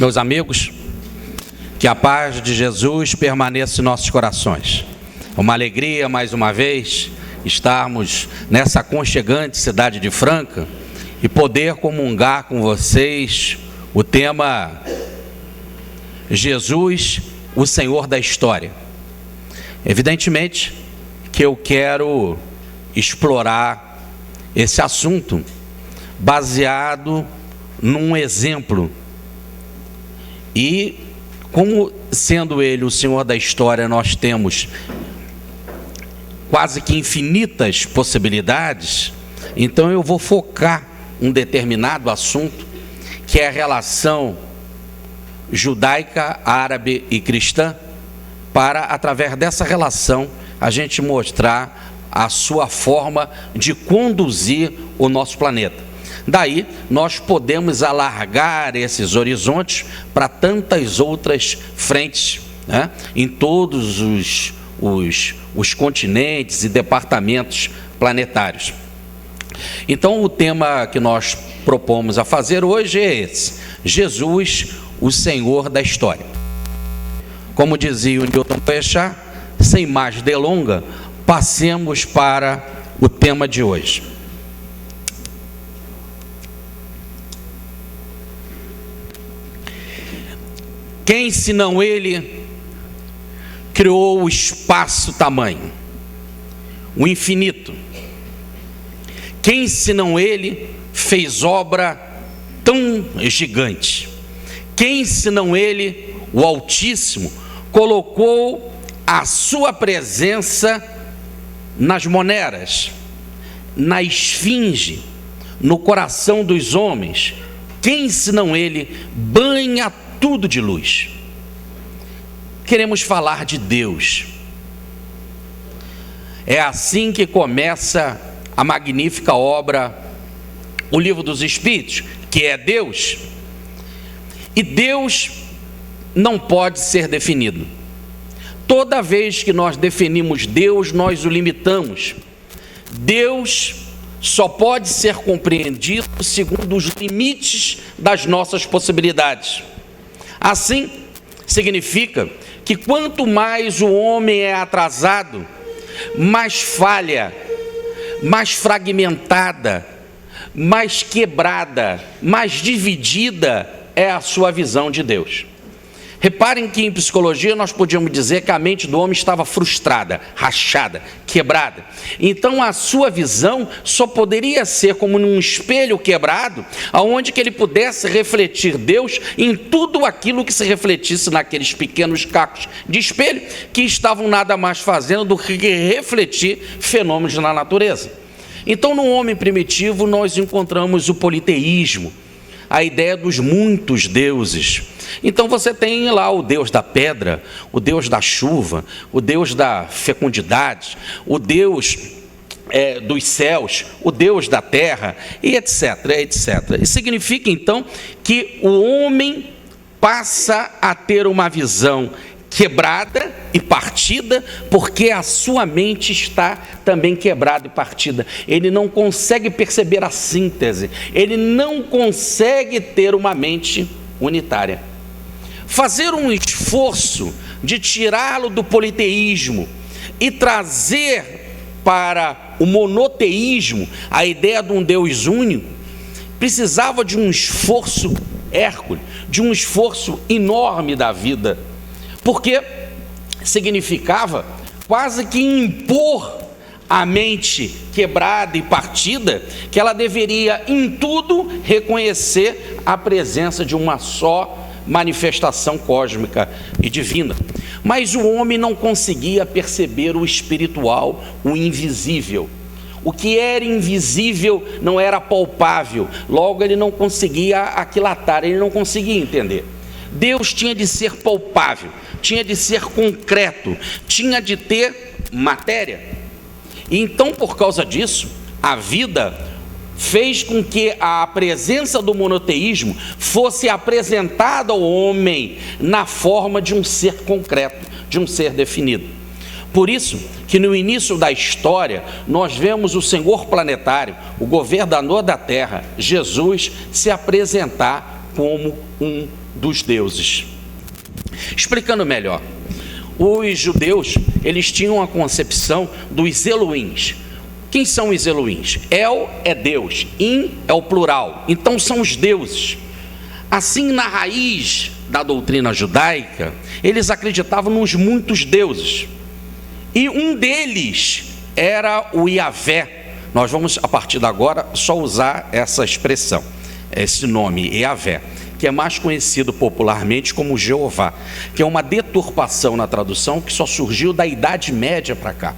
Meus amigos, que a paz de Jesus permaneça em nossos corações. É uma alegria, mais uma vez, estarmos nessa aconchegante cidade de Franca e poder comungar com vocês o tema Jesus, o Senhor da História. Evidentemente que eu quero explorar esse assunto baseado num exemplo. E como sendo ele o Senhor da História, nós temos quase que infinitas possibilidades, então eu vou focar um determinado assunto, que é a relação judaica, árabe e cristã, para, através dessa relação, a gente mostrar a sua forma de conduzir o nosso planeta. Daí, nós podemos alargar esses horizontes para tantas outras frentes, né? Em todos os continentes e departamentos planetários. Então, o tema que nós propomos a fazer hoje é esse: Jesus, o Senhor da História. Como dizia o Newton Pechat, sem mais delonga, passemos para o tema de hoje. Quem, senão ele, criou o espaço-tamanho, o infinito? Quem, senão ele, fez obra tão gigante? Quem, senão ele, o Altíssimo, colocou a sua presença nas moneras, na esfinge, no coração dos homens? Quem, senão ele, banha tudo de luz? Queremos falar de Deus. É assim que começa a magnífica obra, o Livro dos Espíritos, que é Deus. E Deus não pode ser definido. Toda vez que nós definimos Deus, nós o limitamos. Deus só pode ser compreendido segundo os limites das nossas possibilidades. Assim, significa que quanto mais o homem é atrasado, mais falha, mais fragmentada, mais quebrada, mais dividida é a sua visão de Deus. Reparem que em psicologia nós podíamos dizer que a mente do homem estava frustrada, rachada, quebrada. Então a sua visão só poderia ser como num espelho quebrado, aonde que ele pudesse refletir Deus em tudo aquilo que se refletisse naqueles pequenos cacos de espelho, que estavam nada mais fazendo do que refletir fenômenos na natureza. Então no homem primitivo nós encontramos o politeísmo, a ideia dos muitos deuses. Então você tem lá o Deus da pedra, o Deus da chuva, o Deus da fecundidade, o Deus dos céus, o Deus da terra, e etc, etc. E significa então que o homem passa a ter uma visão quebrada e partida, porque a sua mente está também quebrada e partida. Ele não consegue perceber a síntese, ele não consegue ter uma mente unitária. Fazer um esforço de tirá-lo do politeísmo e trazer para o monoteísmo a ideia de um Deus único, precisava de um esforço hércules, de um esforço enorme da vida, porque significava quase que impor à mente quebrada e partida que ela deveria em tudo reconhecer a presença de uma só manifestação cósmica e divina. Mas o homem não conseguia perceber o espiritual, o invisível. O que era invisível não era palpável, logo ele não conseguia aquilatar, ele não conseguia entender. Deus tinha de ser palpável, tinha de ser concreto, tinha de ter matéria. E então, por causa disso, a vida fez com que a presença do monoteísmo fosse apresentada ao homem na forma de um ser concreto, de um ser definido. Por isso que no início da história nós vemos o Senhor planetário, o governador da Terra, Jesus, se apresentar como um dos deuses. Explicando melhor, os judeus, eles tinham a concepção dos Elohims. Quem são os Elohims? El é Deus, In é o plural, então são os deuses. Assim, na raiz da doutrina judaica, eles acreditavam nos muitos deuses, e um deles era o Iavé. Nós vamos, a partir de agora, só usar essa expressão, esse nome, Iavé, que é mais conhecido popularmente como Jeová, que é uma deturpação na tradução que só surgiu da Idade Média para cá.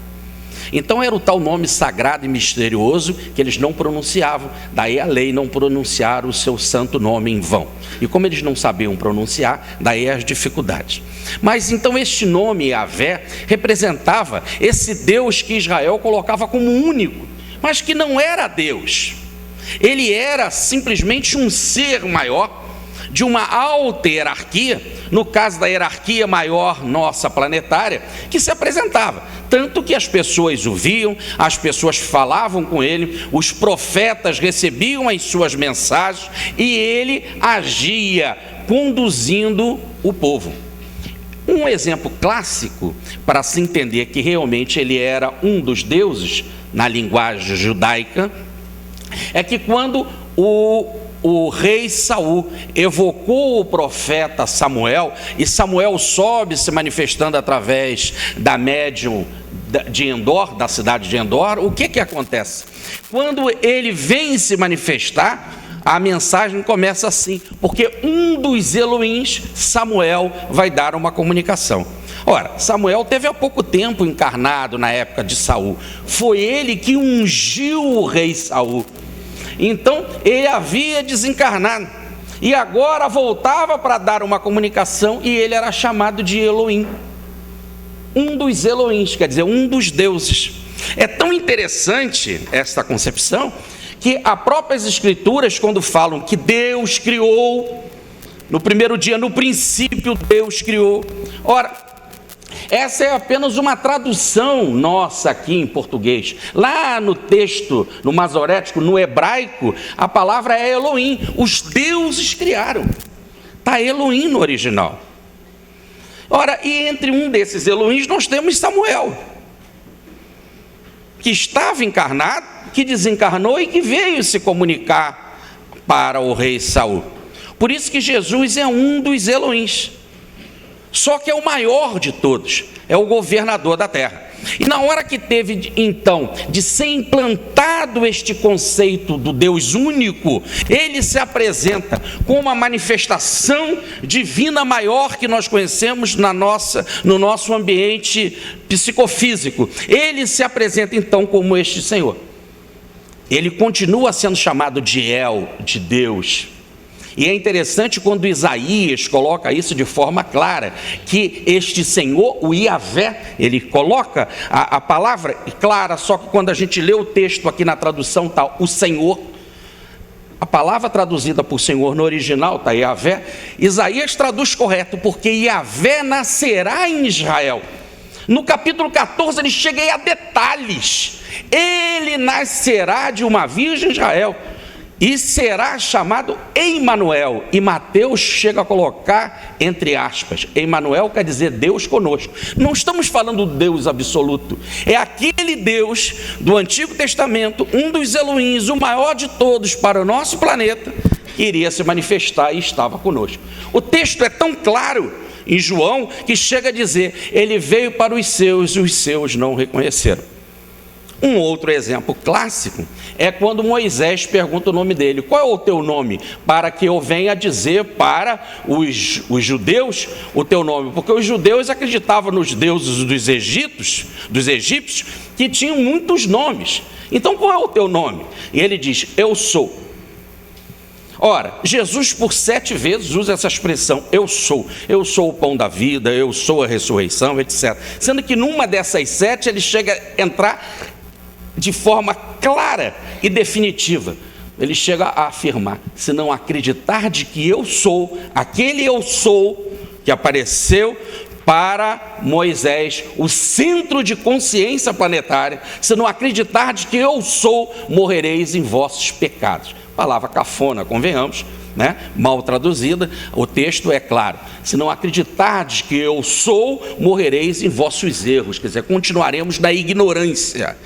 Então era o tal nome sagrado e misterioso que eles não pronunciavam, daí a lei não pronunciar o seu santo nome em vão. E como eles não sabiam pronunciar, daí as dificuldades. Mas então este nome, Yahvé, representava esse Deus que Israel colocava como único, mas que não era Deus. Ele era simplesmente um ser maior, de uma alta hierarquia, no caso da hierarquia maior nossa planetária, que se apresentava, tanto que as pessoas o viam, as pessoas falavam com ele, os profetas recebiam as suas mensagens e ele agia conduzindo o povo. Um exemplo clássico para se entender que realmente ele era um dos deuses na linguagem judaica é que quando o rei Saul evocou o profeta Samuel, e Samuel sobe se manifestando através da médium de Endor, da cidade de Endor, o que acontece? Quando ele vem se manifestar, a mensagem começa assim, porque um dos Elohims, Samuel, vai dar uma comunicação. Ora, Samuel teve há pouco tempo encarnado na época de Saul, foi ele que ungiu o rei Saul. Então ele havia desencarnado e agora voltava para dar uma comunicação, e ele era chamado de Elohim, um dos Elohims, quer dizer, um dos deuses. É tão interessante esta concepção que as próprias escrituras, quando falam que Deus criou no primeiro dia, no princípio Deus criou, ora, essa é apenas uma tradução nossa aqui em português. Lá no texto, no masorético, no hebraico, a palavra é Elohim. Os deuses criaram. Está Elohim no original. Ora, e entre um desses Elohims nós temos Samuel, que estava encarnado, que desencarnou e que veio se comunicar para o rei Saul. Por isso que Jesus é um dos Elohims. Só que é o maior de todos, é o governador da terra. E na hora que teve, então, de ser implantado este conceito do Deus único, ele se apresenta com uma manifestação divina maior que nós conhecemos no nosso ambiente psicofísico. Ele se apresenta, então, como este Senhor. Ele continua sendo chamado de El, de Deus. E é interessante quando Isaías coloca isso de forma clara, que este Senhor, o Iavé, ele coloca a palavra clara, só que quando a gente lê o texto aqui na tradução está o Senhor, a palavra traduzida por Senhor no original está Iavé, Isaías traduz correto, porque Iavé nascerá em Israel. No capítulo 14 ele chega a detalhes, ele nascerá de uma virgem em Israel, e será chamado Emanuel, e Mateus chega a colocar entre aspas, Emanuel quer dizer Deus conosco. Não estamos falando do Deus absoluto, é aquele Deus do Antigo Testamento, um dos Elohims, o maior de todos para o nosso planeta, que iria se manifestar e estava conosco. O texto é tão claro em João que chega a dizer, ele veio para os seus e os seus não o reconheceram. Um outro exemplo clássico é quando Moisés pergunta o nome dele, qual é o teu nome? Para que eu venha dizer para os judeus o teu nome, porque os judeus acreditavam nos deuses dos egípcios, que tinham muitos nomes. Então qual é o teu nome? E ele diz, eu sou. Ora, Jesus por 7 vezes usa essa expressão, eu sou o pão da vida, eu sou a ressurreição, etc. Sendo que numa dessas 7 ele chega a entrar de forma clara e definitiva. Ele chega a afirmar, se não acreditar de que eu sou, aquele eu sou que apareceu para Moisés o centro de consciência planetária. Se não acreditardes que eu sou, morrereis em vossos pecados. Palavra cafona, convenhamos, né? Mal traduzida, o texto é claro. Se não acreditardes que eu sou, morrereis em vossos erros. Quer dizer, continuaremos na ignorância.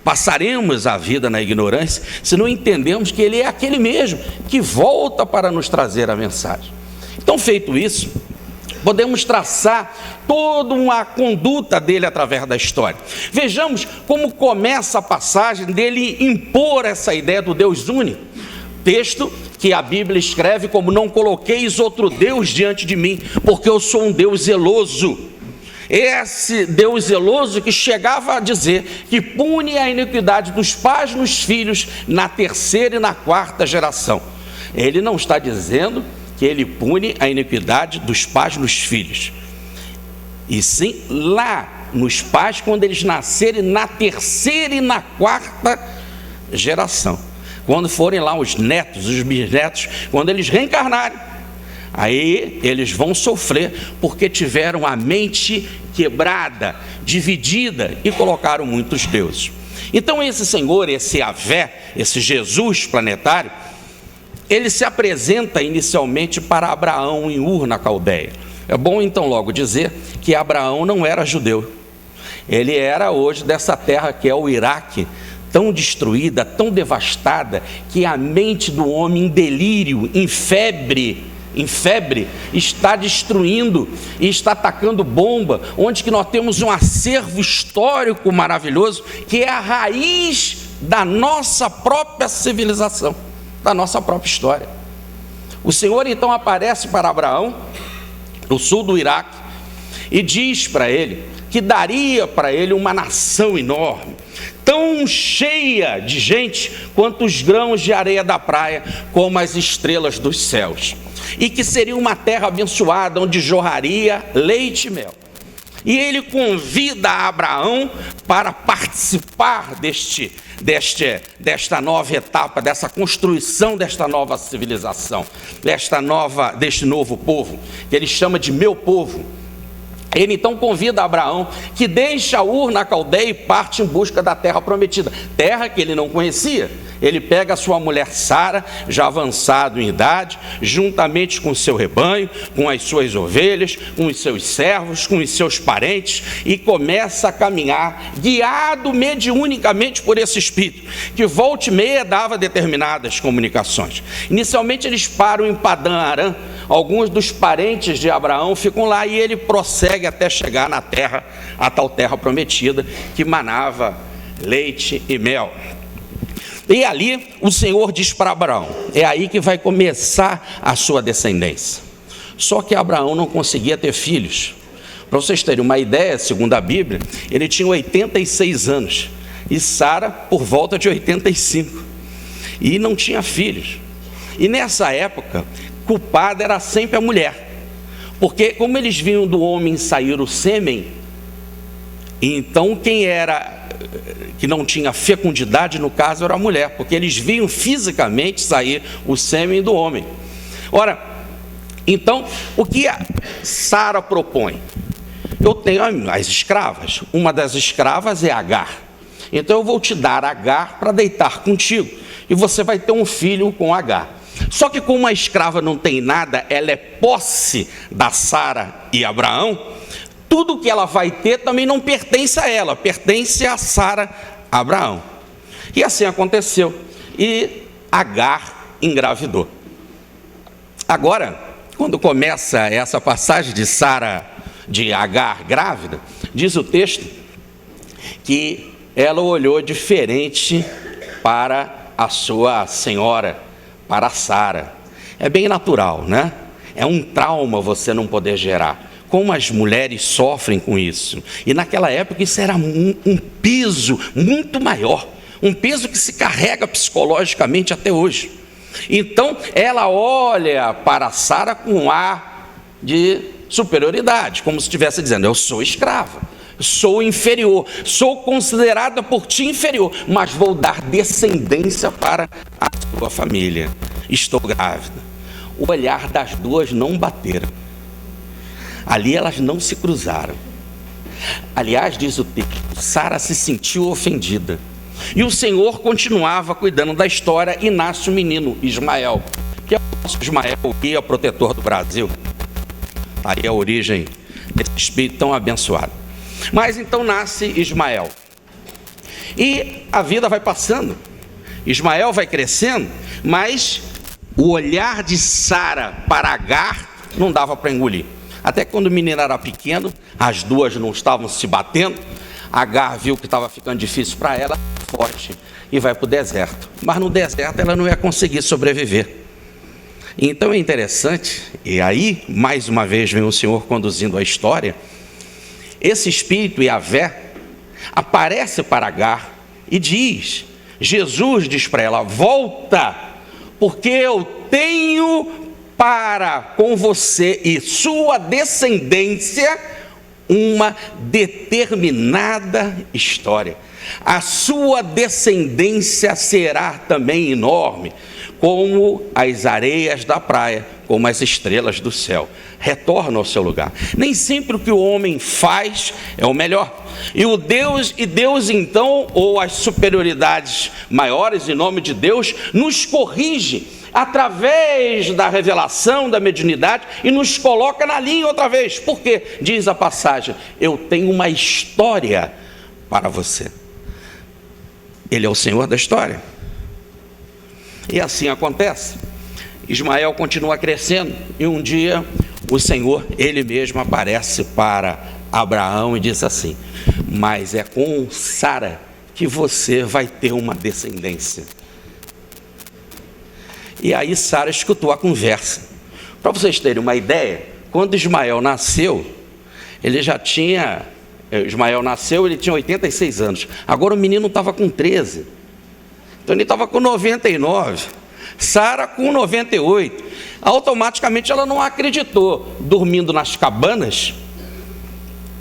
Passaremos a vida na ignorância se não entendemos que Ele é aquele mesmo que volta para nos trazer a mensagem. Então, feito isso, podemos traçar toda uma conduta dele através da história. Vejamos como começa a passagem dele impor essa ideia do Deus único. Texto que a Bíblia escreve como: não coloqueis outro Deus diante de mim, porque eu sou um Deus zeloso. Esse Deus zeloso que chegava a dizer que pune a iniquidade dos pais nos filhos na terceira e na quarta geração. Ele não está dizendo que ele pune a iniquidade dos pais nos filhos, e sim lá nos pais quando eles nascerem na terceira e na quarta geração, quando forem lá os netos, os bisnetos, quando eles reencarnarem, aí eles vão sofrer porque tiveram a mente quebrada, dividida e colocaram muitos deuses. Então esse Senhor, esse Yahvé, esse Jesus planetário, ele se apresenta inicialmente para Abraão em Ur, na Caldeia. É bom então logo dizer que Abraão não era judeu. Ele era hoje dessa terra que é o Iraque, tão destruída, tão devastada, que a mente do homem em delírio, em febre, está destruindo e está atacando bomba, onde que nós temos um acervo histórico maravilhoso, que é a raiz da nossa própria civilização, da nossa própria história. O Senhor então aparece para Abraão, no sul do Iraque, e diz para ele que daria para ele uma nação enorme, tão cheia de gente quanto os grãos de areia da praia, como as estrelas dos céus, e que seria uma terra abençoada, onde jorraria leite e mel. E ele convida Abraão para participar desta nova etapa, dessa construção desta nova civilização, deste novo povo, que ele chama de meu povo. Ele então convida Abraão, que deixa Ur na Caldeia e parte em busca da terra prometida, terra que ele não conhecia. Ele pega a sua mulher Sara, já avançado em idade, juntamente com o seu rebanho, com as suas ovelhas, com os seus servos, com os seus parentes, e começa a caminhar, guiado mediunicamente por esse Espírito, que volta e meia dava determinadas comunicações. Inicialmente eles param em Padã Arã. Alguns dos parentes de Abraão ficam lá e ele prossegue até chegar na terra, a tal terra prometida, que manava leite e mel. E ali o Senhor diz para Abraão: é aí que vai começar a sua descendência. Só que Abraão não conseguia ter filhos. Para vocês terem uma ideia, segundo a Bíblia, ele tinha 86 anos e Sara por volta de 85, e não tinha filhos. E nessa época, culpada era sempre a mulher, porque como eles viam do homem sair o sêmen, então quem era que não tinha fecundidade, no caso, era a mulher, porque eles viam fisicamente sair o sêmen do homem. Ora, então, o que a Sara propõe? Eu tenho as escravas, uma das escravas é Agar, então eu vou te dar Agar para deitar contigo, e você vai ter um filho com Agar. Só que como a escrava não tem nada, ela é posse da Sara e Abraão, tudo que ela vai ter também não pertence a ela, pertence a Sara, a Abraão. E assim aconteceu, e Agar engravidou. Agora, quando começa essa passagem de Agar grávida, diz o texto que ela olhou diferente para a sua senhora, para Sara. É bem natural, né? É um trauma você não poder gerar. Como as mulheres sofrem com isso. E naquela época isso era um peso muito maior, um peso que se carrega psicologicamente até hoje. Então ela olha para Sara com um ar de superioridade, como se estivesse dizendo: eu sou escrava, sou inferior, sou considerada por ti inferior, mas vou dar descendência para a tua família. Estou grávida. O olhar das duas não bateram. Ali elas não se cruzaram. Aliás, diz o texto, Sara se sentiu ofendida. E o Senhor continuava cuidando da história e nasce o menino Ismael, que é o nosso Ismael, o guia protetor do Brasil. Aí a origem desse espírito tão abençoado. Mas então nasce Ismael. E a vida vai passando. Ismael vai crescendo, mas o olhar de Sara para Agar não dava para engolir. Até que quando o menino era pequeno, as duas não estavam se batendo, Agar viu que estava ficando difícil para ela, forte, e vai para o deserto. Mas no deserto ela não ia conseguir sobreviver. Então é interessante, e aí, mais uma vez, vem o Senhor conduzindo a história. Esse espírito, Yahvé, aparece para Agar e diz, Jesus diz para ela, volta, porque eu tenho para com você e sua descendência uma determinada história. A sua descendência será também enorme, como as areias da praia, como as estrelas do céu. Retorna ao seu lugar. Nem sempre o que o homem faz é o melhor. E Deus então, ou as superioridades maiores, em nome de Deus, nos corrige através da revelação, da mediunidade, e nos coloca na linha outra vez. Por quê? Diz a passagem, eu tenho uma história para você. Ele é o Senhor da história. E assim acontece. Ismael continua crescendo, e um dia o Senhor, Ele mesmo aparece para Abraão e diz assim, mas é com Sara que você vai ter uma descendência. E aí Sara escutou a conversa. Para vocês terem uma ideia, quando Ismael nasceu, ele tinha 86 anos. Agora o menino estava com 13. Então ele estava com 99. Sara com 98. Automaticamente ela não acreditou. Dormindo nas cabanas,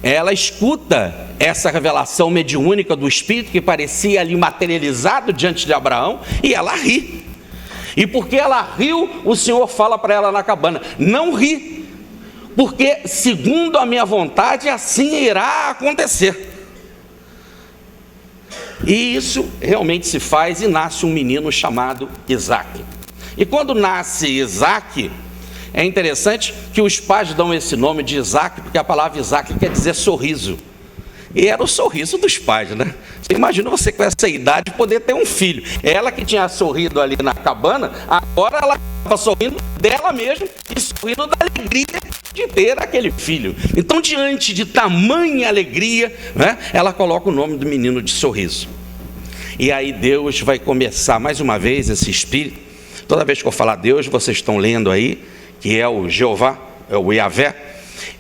ela escuta essa revelação mediúnica do Espírito que parecia ali materializado diante de Abraão, e ela ri. E porque ela riu, o Senhor fala para ela na cabana, não ri, porque segundo a minha vontade assim irá acontecer. E isso realmente se faz e nasce um menino chamado Isaque. E quando nasce Isaque, é interessante que os pais dão esse nome de Isaque, porque a palavra Isaque quer dizer sorriso. E era o sorriso dos pais, né? Você imagina você com essa idade poder ter um filho. Ela que tinha sorrido ali na cabana, agora ela estava sorrindo dela mesma e sorrindo da alegria de ter aquele filho. Então, diante de tamanha alegria, né, ela coloca o nome do menino de Sorriso. E aí Deus vai começar mais uma vez esse espírito. Toda vez que eu falar Deus, vocês estão lendo aí, que é o Jeová, é o Yahvé.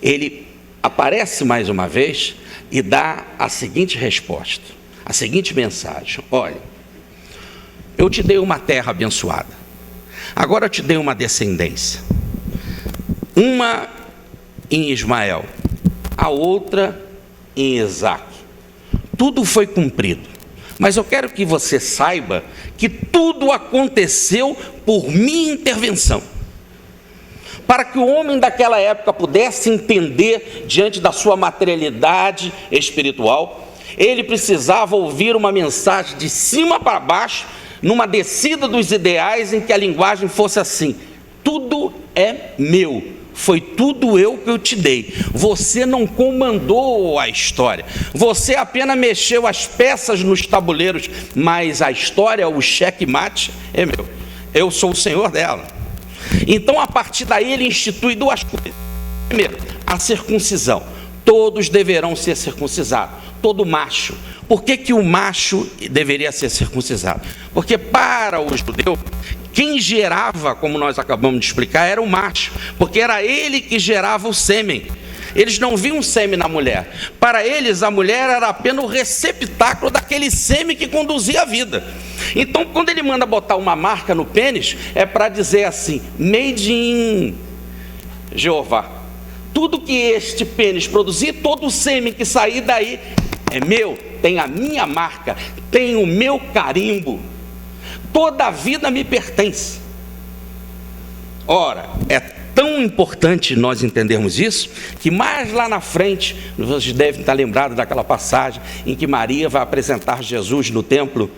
Ele aparece mais uma vez e dá a seguinte resposta, a seguinte mensagem: olha, eu te dei uma terra abençoada, agora eu te dei uma descendência, uma em Ismael, a outra em Isaque. Tudo foi cumprido, mas eu quero que você saiba que tudo aconteceu por minha intervenção. Para que o homem daquela época pudesse entender diante da sua materialidade espiritual, ele precisava ouvir uma mensagem de cima para baixo, numa descida dos ideais em que a linguagem fosse assim: tudo é meu, foi tudo eu que eu te dei, você não comandou a história, você apenas mexeu as peças nos tabuleiros, mas a história, o checkmate é meu, eu sou o senhor dela. Então, a partir daí, ele institui duas coisas. Primeiro, a circuncisão. Todos deverão ser circuncisados, todo macho. Por que o macho deveria ser circuncidado? Porque para o judeu, quem gerava, como nós acabamos de explicar, era o macho, porque era ele que gerava o sêmen. Eles não viam sêmen na mulher. Para eles, a mulher era apenas o receptáculo daquele sêmen que conduzia a vida. Então, quando ele manda botar uma marca no pênis, é para dizer assim: made in Jeová. Tudo que este pênis produzir, todo o sêmen que sair daí é meu, tem a minha marca, tem o meu carimbo. Toda a vida me pertence. Ora, é tão importante nós entendermos isso, que mais lá na frente, vocês devem estar lembrados daquela passagem em que Maria vai apresentar Jesus no templo,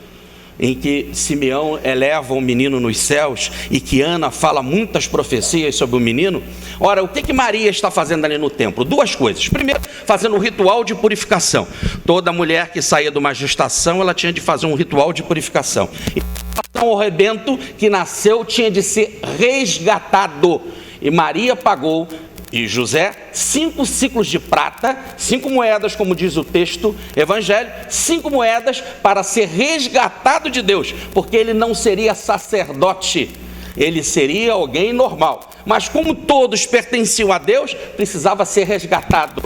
em que Simeão eleva o menino nos céus e que Ana fala muitas profecias sobre o menino. Ora, o que Maria está fazendo ali no templo? Duas coisas. Primeiro, fazendo um ritual de purificação. Toda mulher que saía de uma gestação, ela tinha de fazer um ritual de purificação. E o rebento que nasceu tinha de ser resgatado. E Maria pagou, e José, 5 ciclos de prata, 5 moedas, como diz o texto evangélico, 5 moedas para ser resgatado de Deus, porque ele não seria sacerdote, ele seria alguém normal, mas como todos pertenciam a Deus, precisava ser resgatado.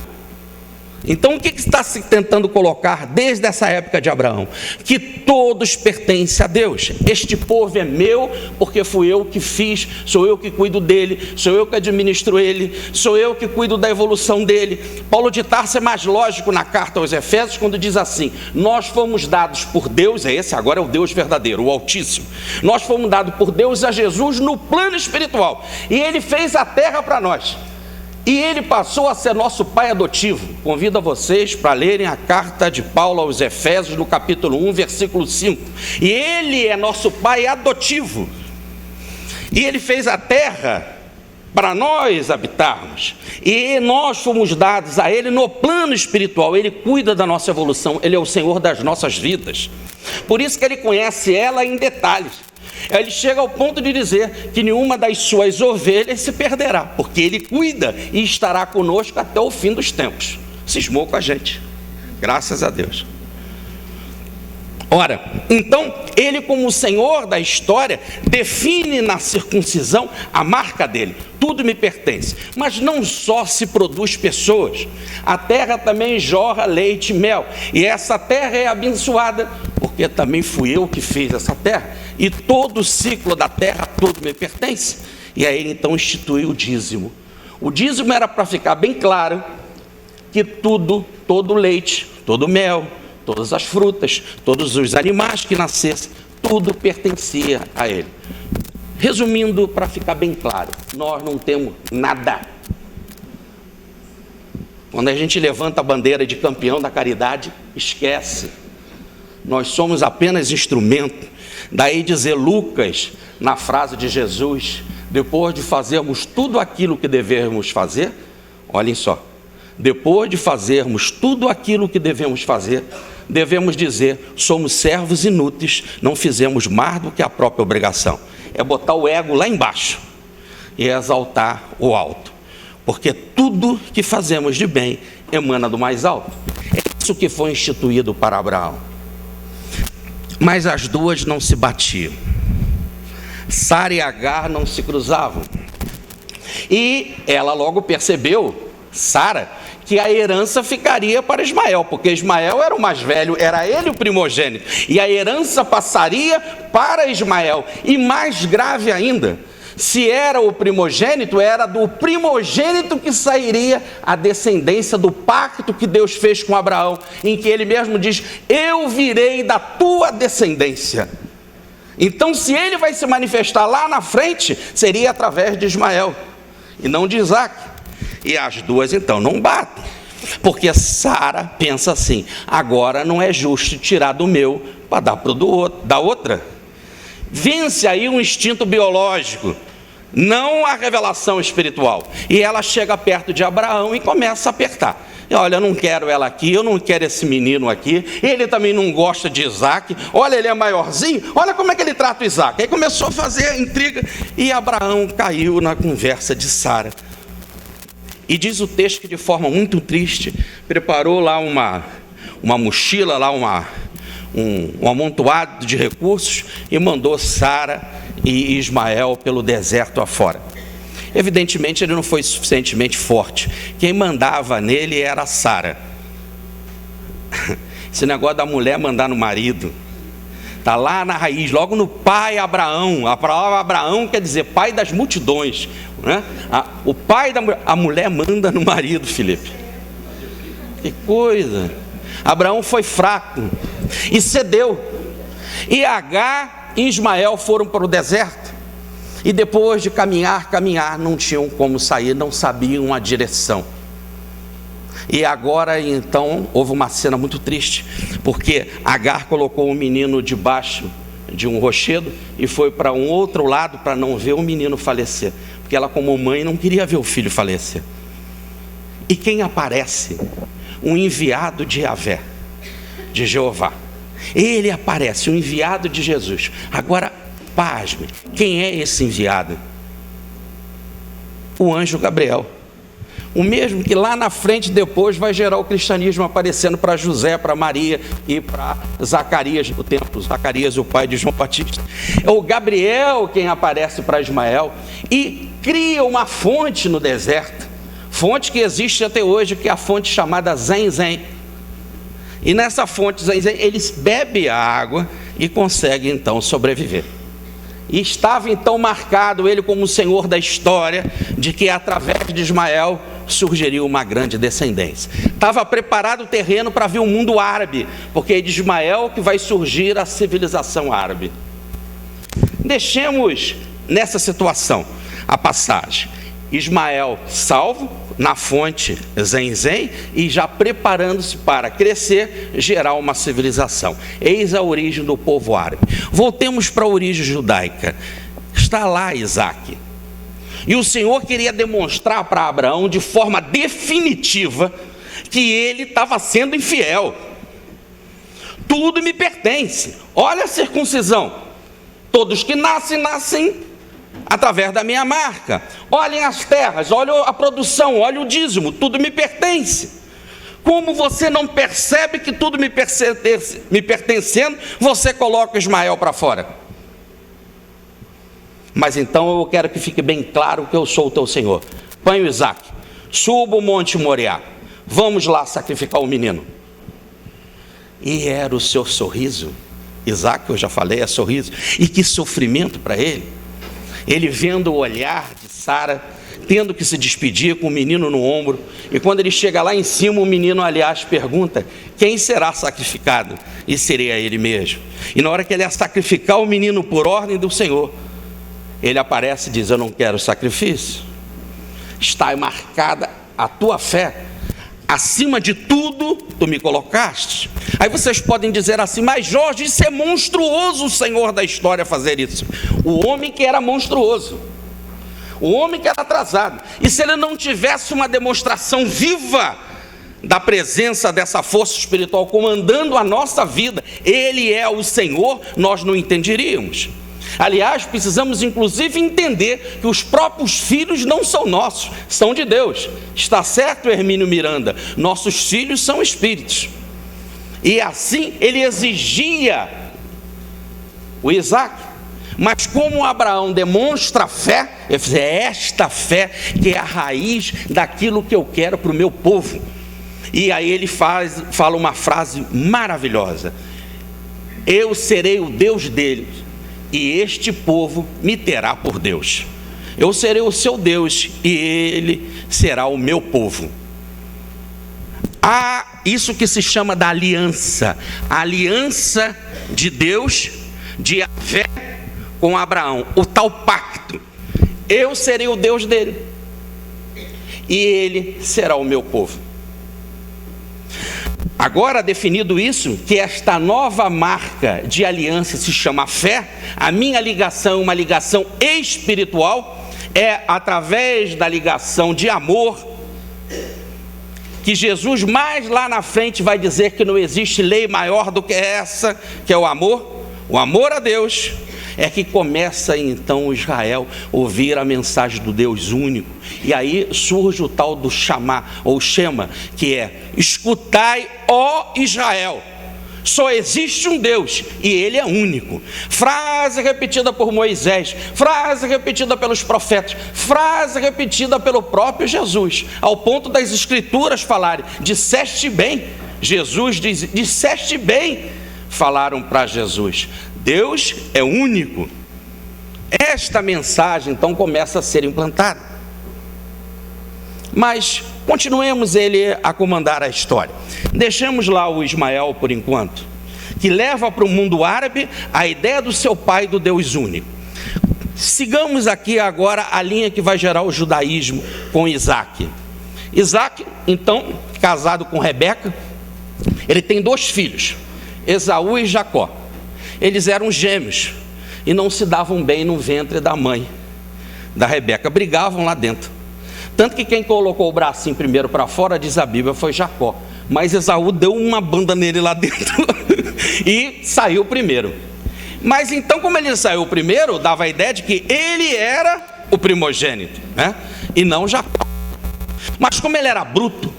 Então o que está se tentando colocar desde essa época de Abraão? Que todos pertencem a Deus. Este povo é meu porque fui eu que fiz, sou eu que cuido dele, sou eu que administro ele, sou eu que cuido da evolução dele. Paulo de Tarso é mais lógico na carta aos Efésios quando diz assim: nós fomos dados por Deus, esse agora é o Deus verdadeiro, o Altíssimo, nós fomos dados por Deus a Jesus no plano espiritual, e ele fez a terra para nós. E ele passou a ser nosso pai adotivo. Convido vocês para lerem a carta de Paulo aos Efésios, no capítulo 1, versículo 5. E ele é nosso pai adotivo. E ele fez a terra para nós habitarmos. E nós fomos dados a ele no plano espiritual. Ele cuida da nossa evolução. Ele é o Senhor das nossas vidas. Por isso que ele conhece ela em detalhes. Ele chega ao ponto de dizer que nenhuma das suas ovelhas se perderá, porque ele cuida e estará conosco até o fim dos tempos. Cismou com a gente, graças a Deus. Ora, então, ele como o Senhor da história, define na circuncisão a marca dele. Tudo me pertence. Mas não só se produz pessoas, a terra também jorra leite e mel. E essa terra é abençoada, porque também fui eu que fiz essa terra. E todo o ciclo da terra, tudo me pertence. E aí ele então instituiu o dízimo. O dízimo era para ficar bem claro que tudo, todo leite, todo mel, todas as frutas, todos os animais que nascessem, tudo pertencia a ele. Resumindo, para ficar bem claro, nós não temos nada. Quando a gente levanta a bandeira de campeão da caridade, esquece. Nós somos apenas instrumento. Daí dizer Lucas, na frase de Jesus, depois de fazermos tudo aquilo que devemos fazer, olhem só, depois de fazermos tudo aquilo que devemos fazer, devemos dizer, somos servos inúteis, não fizemos mais do que a própria obrigação. É botar o ego lá embaixo e exaltar o alto, porque tudo que fazemos de bem emana do mais alto. É isso que foi instituído para Abraão. Mas as duas não se batiam. Sara e Agar não se cruzavam. E ela logo percebeu, Sara, que a herança ficaria para Ismael, porque Ismael era o mais velho, era ele o primogênito, e a herança passaria para Ismael. E mais grave ainda, se era o primogênito, era do primogênito que sairia a descendência do pacto que Deus fez com Abraão, em que ele mesmo diz, eu virei da tua descendência. Então, se ele vai se manifestar lá na frente, seria através de Ismael, e não de Isaac. E as duas então não batem, porque Sara pensa assim, agora não é justo tirar do meu para dar para o da outra. Vence aí um instinto biológico, não a revelação espiritual. E ela chega perto de Abraão e começa a apertar. Olha, eu não quero ela aqui, eu não quero esse menino aqui, ele também não gosta de Isaac, olha, ele é maiorzinho, olha como é que ele trata o Isaac. Aí começou a fazer a intriga e Abraão caiu na conversa de Sara. E diz o texto que de forma muito triste, preparou lá uma mochila, lá um amontoado de recursos e mandou Sara e Ismael pelo deserto afora. Evidentemente ele não foi suficientemente forte. Quem mandava nele era Sara. Esse negócio da mulher mandar no marido está lá na raiz, logo no pai Abraão. A palavra Abraão quer dizer pai das multidões, né? O pai a mulher manda no marido, Felipe. Que coisa. Abraão foi fraco e cedeu. E Agar e Ismael foram para o deserto. E depois de caminhar, não tinham como sair, não sabiam a direção. E agora então houve uma cena muito triste, porque Agar colocou o menino debaixo de um rochedo e foi para um outro lado para não ver o menino falecer, porque ela, como mãe, não queria ver o filho falecer. E quem aparece? Um enviado de Yahvé, de Jeová. Ele aparece, o enviado de Jesus. Agora, pasme, quem é esse enviado? O anjo Gabriel. O mesmo que lá na frente depois vai gerar o cristianismo, aparecendo para José, para Maria e para Zacarias no templo. Zacarias, o pai de João Batista. É o Gabriel quem aparece para Ismael e cria uma fonte no deserto. Fonte que existe até hoje, que é a fonte chamada Zen. E nessa fonte Zen, eles bebem a água e conseguem então sobreviver. E estava então marcado ele como o Senhor da história, de que através de Ismael surgiria uma grande descendência. Estava preparado o terreno para vir o mundo árabe, porque é de Ismael que vai surgir a civilização árabe. Deixemos nessa situação a passagem. Ismael salvo na fonte Zen e já preparando-se para crescer, gerar uma civilização. Eis a origem do povo árabe. Voltemos para a origem judaica. Está lá Isaac. E o Senhor queria demonstrar para Abraão de forma definitiva que ele estava sendo infiel. Tudo me pertence. Olha a circuncisão. Todos que nascem através da minha marca. Olhem as terras, olhem a produção, olhem o dízimo, tudo me pertence. Como você não percebe que tudo me pertencendo, você coloca Ismael para fora. Mas então eu quero que fique bem claro que eu sou o teu Senhor. Põe o Isaac, suba o monte Moriá, vamos lá sacrificar o menino. E era o seu sorriso. Isaac, eu já falei, é sorriso. E que sofrimento para ele. Ele vendo o olhar de Sara, tendo que se despedir com o menino no ombro. E quando ele chega lá em cima, o menino, aliás, pergunta: quem será sacrificado? E seria ele mesmo. E na hora que ele ia sacrificar o menino por ordem do Senhor, ele aparece e diz: eu não quero sacrifício. Está marcada a tua fé. Acima de tudo, tu me colocaste. Aí vocês podem dizer assim: mas Jorge, isso é monstruoso, o Senhor da história fazer isso. O homem que era monstruoso, o homem que era atrasado. E se ele não tivesse uma demonstração viva da presença dessa força espiritual comandando a nossa vida, ele é o Senhor, nós não entenderíamos. Aliás, precisamos inclusive entender que os próprios filhos não são nossos, são de Deus. Está certo, Hermínio Miranda? Nossos filhos são espíritos. E assim ele exigia o Isaac. Mas como Abraão demonstra fé, ele diz: é esta fé que é a raiz daquilo que eu quero para o meu povo. E aí ele fala uma frase maravilhosa: eu serei o Deus deles, e este povo me terá por Deus. Eu serei o seu Deus e ele será o meu povo. Há isso que se chama da aliança, a aliança de Deus, de Yahvé com Abraão, o tal pacto. Eu serei o Deus dele e ele será o meu povo. Agora definido isso, que esta nova marca de aliança se chama fé, a minha ligação é uma ligação espiritual, é através da ligação de amor, que Jesus mais lá na frente vai dizer que não existe lei maior do que essa, que é o amor a Deus. É que começa então Israel a ouvir a mensagem do Deus único. E aí surge o tal do chamar, ou Shema, que é: escutai, ó Israel, só existe um Deus e ele é único. Frase repetida por Moisés, frase repetida pelos profetas, frase repetida pelo próprio Jesus, ao ponto das escrituras falarem: disseste bem. Jesus diz: disseste bem. Falaram para Jesus: Deus é único. Esta mensagem então começa a ser implantada. Mas continuemos ele a comandar a história. Deixemos lá o Ismael por enquanto, que leva para o mundo árabe a ideia do seu pai, do Deus único. Sigamos aqui agora a linha que vai gerar o judaísmo com Isaac. Isaac, então, casado com Rebeca, ele tem 2 filhos, Esaú e Jacó. Eles eram gêmeos e não se davam bem no ventre da mãe da Rebeca, brigavam lá dentro. Tanto que quem colocou o bracinho primeiro para fora, diz a Bíblia, foi Jacó. Mas Esaú deu uma banda nele lá dentro e saiu primeiro. Mas então, como ele saiu primeiro, dava a ideia de que ele era o primogênito, né? E não Jacó. Mas como ele era bruto,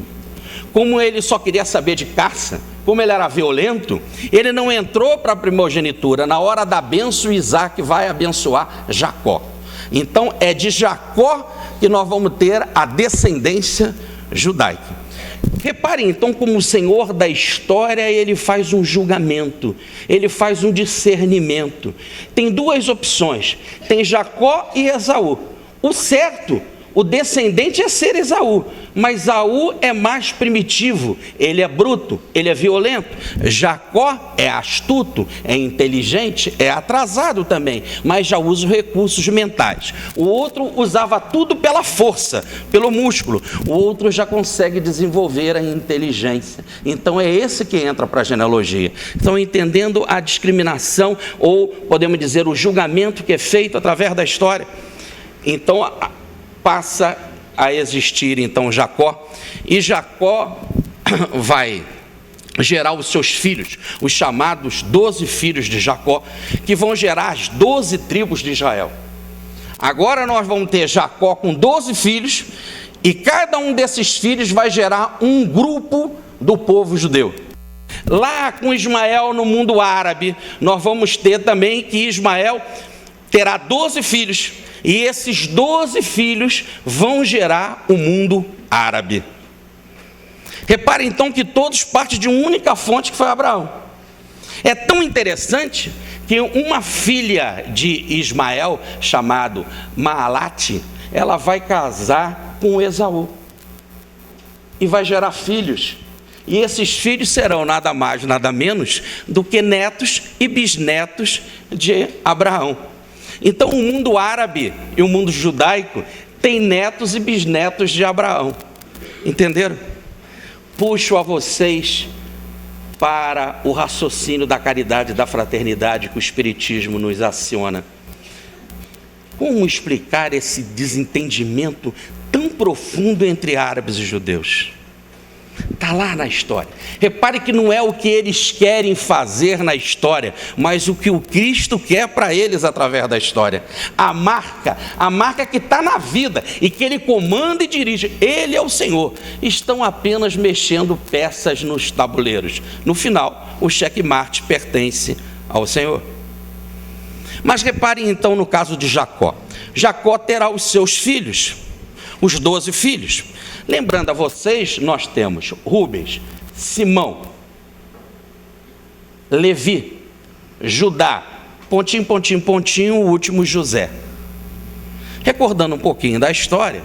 como ele só queria saber de caça, como ele era violento, ele não entrou para a primogenitura. Na hora da bênção, Isaac vai abençoar Jacó. Então é de Jacó que nós vamos ter a descendência judaica. Reparem então como o Senhor da história, ele faz um julgamento, ele faz um discernimento. Tem 2 opções, tem Jacó e Esaú. O certo, o descendente é ser Esaú, mas Esaú é mais primitivo, ele é bruto, ele é violento. Jacó é astuto, é inteligente, é atrasado também, mas já usa recursos mentais. O outro usava tudo pela força, pelo músculo. O outro já consegue desenvolver a inteligência. Então é esse que entra para a genealogia. Então, entendendo a discriminação, ou podemos dizer o julgamento que é feito através da história, então passa a existir então Jacó, e Jacó vai gerar os seus filhos, os chamados 12 filhos de Jacó, que vão gerar as 12 tribos de Israel. Agora nós vamos ter Jacó com 12 filhos, e cada um desses filhos vai gerar um grupo do povo judeu. Lá com Ismael no mundo árabe, nós vamos ter também que Ismael terá 12 filhos, e esses 12 filhos vão gerar o mundo árabe. Reparem então que todos partem de uma única fonte, que foi Abraão. É tão interessante que uma filha de Ismael, chamada Maalate, ela vai casar com Esaú e vai gerar filhos. E esses filhos serão nada mais, nada menos do que netos e bisnetos de Abraão. Então o mundo árabe e o mundo judaico tem netos e bisnetos de Abraão. Entenderam? Puxo a vocês para o raciocínio da caridade e da fraternidade que o Espiritismo nos aciona. Como explicar esse desentendimento tão profundo entre árabes e judeus? Está lá na história. Repare que não é o que eles querem fazer na história, mas o que o Cristo quer para eles através da história. A marca que está na vida e que Ele comanda e dirige, Ele é o Senhor. Estão apenas mexendo peças nos tabuleiros. No final, o checkmate pertence ao Senhor. Mas reparem então no caso de Jacó. Jacó terá os seus filhos, os 12 filhos. Lembrando a vocês, nós temos Rubens, Simão, Levi, Judá, pontinho, pontinho, pontinho, o último José. Recordando um pouquinho da história,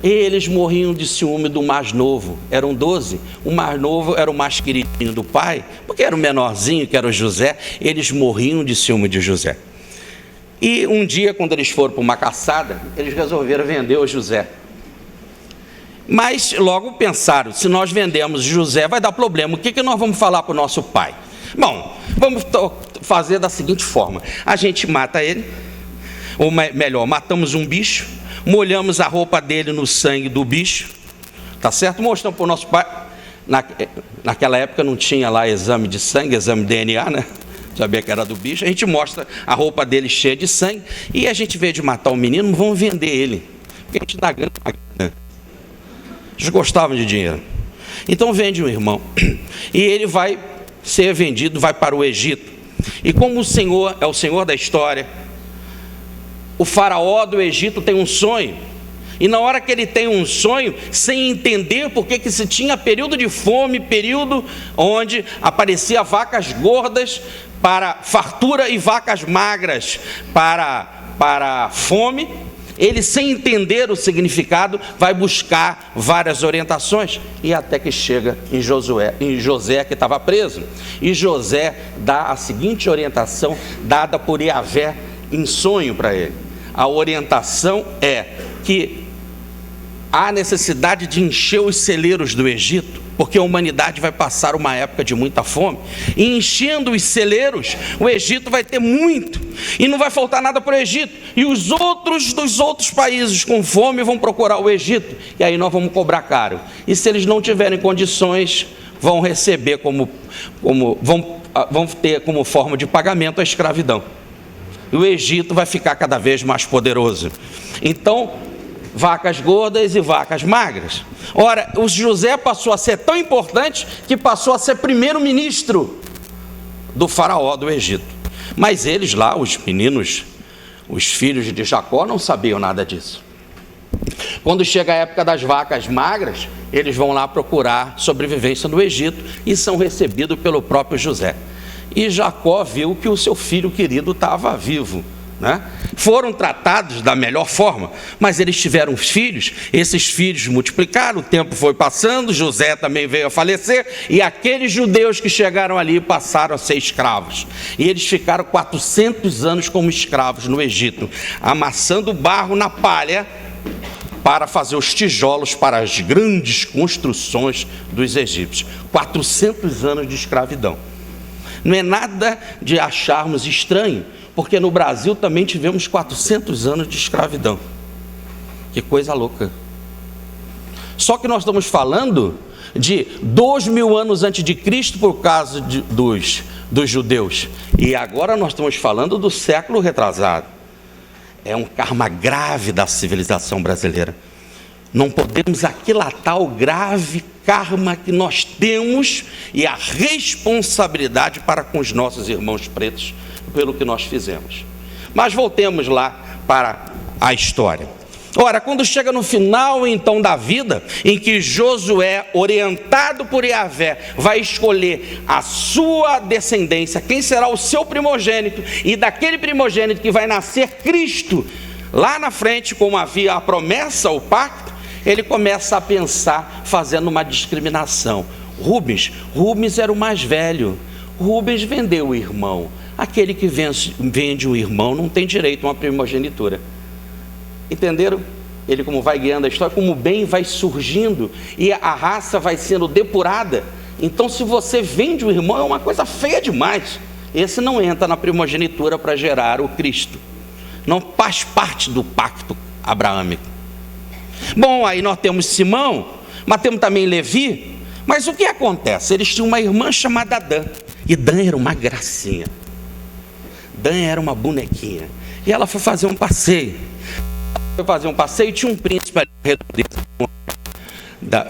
eles morriam de ciúme do mais novo, eram 12, o mais novo era o mais queridinho do pai, porque era o menorzinho, que era o José, eles morriam de ciúme de José. E um dia, quando eles foram para uma caçada, eles resolveram vender o José. Mas logo pensaram, se nós vendemos José vai dar problema, o que nós vamos falar para o nosso pai? Bom, vamos fazer da seguinte forma, a gente mata ele, ou melhor, matamos um bicho, molhamos a roupa dele no sangue do bicho, tá certo? Mostramos para o nosso pai. Naquela época não tinha lá exame de sangue, exame de DNA, né? Sabia que era do bicho. A gente mostra a roupa dele cheia de sangue, e a gente, em vez de matar o menino, vamos vender ele, porque a gente dá grana. Eles gostavam de dinheiro. Então vende um irmão, e ele vai ser vendido, vai para o Egito. E como o Senhor é o Senhor da história, o faraó do Egito tem um sonho, e na hora que ele tem um sonho, sem entender por que se tinha período de fome, período onde aparecia vacas gordas para fartura e vacas magras para fome, ele, sem entender o significado, vai buscar várias orientações, e até que chega em José, que estava preso. E José dá a seguinte orientação, dada por Yahvé em sonho para ele: a orientação é que há necessidade de encher os celeiros do Egito, porque a humanidade vai passar uma época de muita fome, e enchendo os celeiros, o Egito vai ter muito, e não vai faltar nada para o Egito, e os outros dos outros países com fome vão procurar o Egito, e aí nós vamos cobrar caro, e se eles não tiverem condições, vão receber vão ter como forma de pagamento a escravidão, e o Egito vai ficar cada vez mais poderoso. Então, vacas gordas e vacas magras. Ora, o José passou a ser tão importante que passou a ser primeiro-ministro do faraó do Egito. Mas eles lá, os meninos, os filhos de Jacó, não sabiam nada disso. Quando chega a época das vacas magras, eles vão lá procurar sobrevivência no Egito e são recebidos pelo próprio José. E Jacó viu que o seu filho querido estava vivo, né? Foram tratados da melhor forma, mas eles tiveram filhos, esses filhos multiplicaram, o tempo foi passando, José também veio a falecer, e aqueles judeus que chegaram ali passaram a ser escravos, e eles ficaram 400 anos como escravos no Egito, amassando barro na palha para fazer os tijolos para as grandes construções dos egípcios. 400 anos de escravidão. Não é nada de acharmos estranho, porque no Brasil também tivemos 400 anos de escravidão. Que coisa louca. Só que nós estamos falando de 2000 anos antes de Cristo por causa dos judeus. E agora nós estamos falando do século retrasado. É um karma grave da civilização brasileira. Não podemos aquilatar o grave karma que nós temos e a responsabilidade para com os nossos irmãos pretos pelo que nós fizemos. Mas voltemos lá para a história. Ora, quando chega no final então da vida, em que Josué, orientado por Yahvé, vai escolher a sua descendência, quem será o seu primogênito, e daquele primogênito que vai nascer Cristo, lá na frente, como havia a promessa, o pacto, ele começa a pensar, fazendo uma discriminação. Rubens era o mais velho, Rubens vendeu o irmão, aquele que vende o irmão não tem direito a uma primogenitura. Entenderam? Ele como vai guiando a história, como o bem vai surgindo e a raça vai sendo depurada. Então, se você vende o irmão, é uma coisa feia demais. Esse não entra na primogenitura para gerar o Cristo. Não faz parte do pacto abraâmico. Bom, aí nós temos Simão, mas temos também Levi. Mas o que acontece? Eles tinham uma irmã chamada Dan. E Dan era uma gracinha. Dan era uma bonequinha. E ela foi fazer um passeio. E tinha um príncipe ali,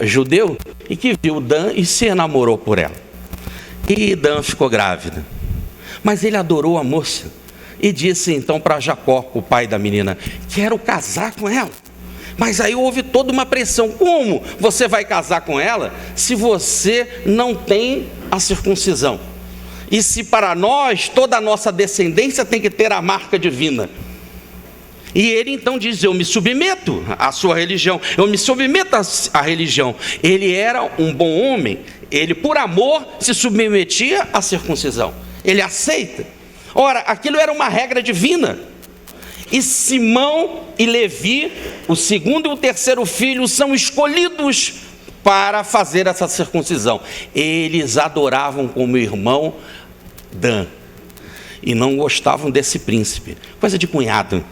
judeu, e que viu Dan e se enamorou por ela. E Dan ficou grávida. Mas ele adorou a moça e disse então para Jacó, o pai da menina: quero casar com ela. Mas aí houve toda uma pressão. Como você vai casar com ela se você não tem a circuncisão? E se para nós toda a nossa descendência tem que ter a marca divina? E ele então diz: eu me submeto à sua religião, eu me submeto à religião. Ele era um bom homem, ele por amor se submetia à circuncisão, ele aceita. Ora, aquilo era uma regra divina. E Simão e Levi, o segundo e o terceiro filho, são escolhidos para fazer essa circuncisão. Eles adoravam como irmão Dan e não gostavam desse príncipe. Coisa de cunhado.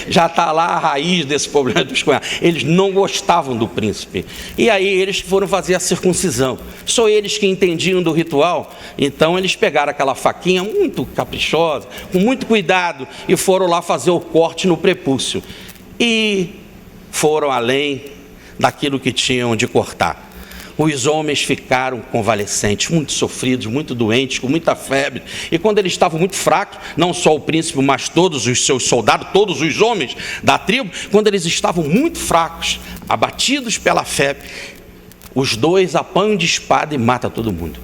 Já está lá a raiz desse problema dos cunhados. Eles não gostavam do príncipe. E aí eles foram fazer a circuncisão. Só eles que entendiam do ritual. Então eles pegaram aquela faquinha muito caprichosa, com muito cuidado, e foram lá fazer o corte no prepúcio. E foram além daquilo que tinham de cortar. Os homens ficaram convalescentes, muito sofridos, muito doentes, com muita febre. E quando eles estavam muito fracos, não só o príncipe, mas todos os seus soldados, todos os homens da tribo, quando eles estavam muito fracos, abatidos pela febre, os dois apanham de espada e matam todo mundo.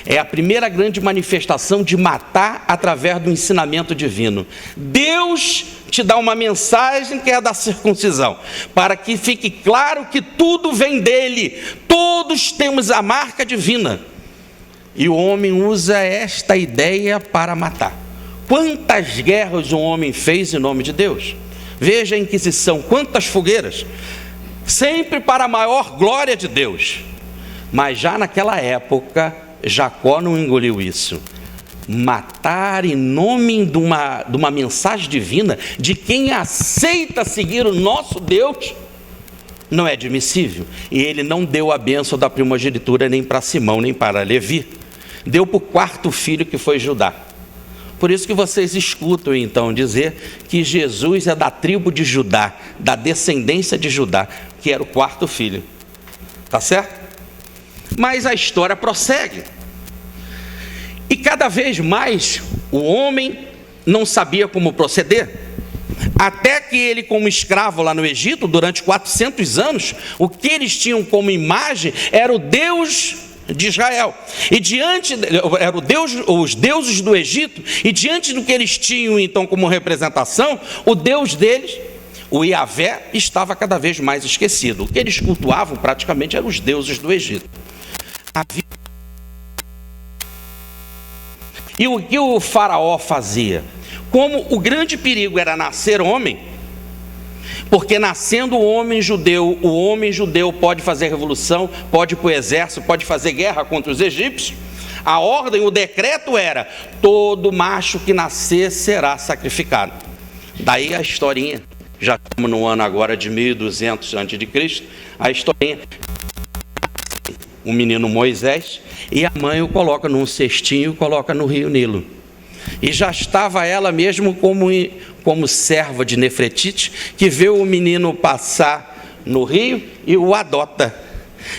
É a primeira grande manifestação de matar através do ensinamento divino. Deus te dá uma mensagem que é a da circuncisão, para que fique claro que tudo vem dele. Todos temos a marca divina. E o homem usa esta ideia para matar. Quantas guerras o homem fez em nome de Deus? Veja a Inquisição, quantas fogueiras, sempre para a maior glória de Deus. Mas já naquela época, Jacó não engoliu isso. Matar em nome de uma mensagem divina, de quem aceita seguir o nosso Deus, não é admissível. E ele não deu a bênção da primogenitura nem para Simão, nem para Levi. Deu para o quarto filho, que foi Judá. Por isso que vocês escutam então dizer que Jesus é da tribo de Judá, da descendência de Judá, que era o quarto filho. Tá certo? Mas a história prossegue. E cada vez mais o homem não sabia como proceder. Até que ele, como escravo lá no Egito, durante 400 anos, o que eles tinham como imagem era o Deus de Israel. E diante, era os deuses do Egito, e diante do que eles tinham então como representação, o Deus deles, o Iavé, estava cada vez mais esquecido. O que eles cultuavam praticamente eram os deuses do Egito. E o que o faraó fazia? Como o grande perigo era nascer homem, porque nascendo o homem judeu pode fazer revolução, pode ir para o exército, pode fazer guerra contra os egípcios. A ordem, o decreto era: todo macho que nascer será sacrificado. Daí a historinha, já estamos no ano agora de 1200 a.C., a historinha, o menino Moisés, e a mãe o coloca num cestinho e coloca no rio Nilo. E já estava ela mesmo como serva de Nefretite, que vê o menino passar no rio e o adota.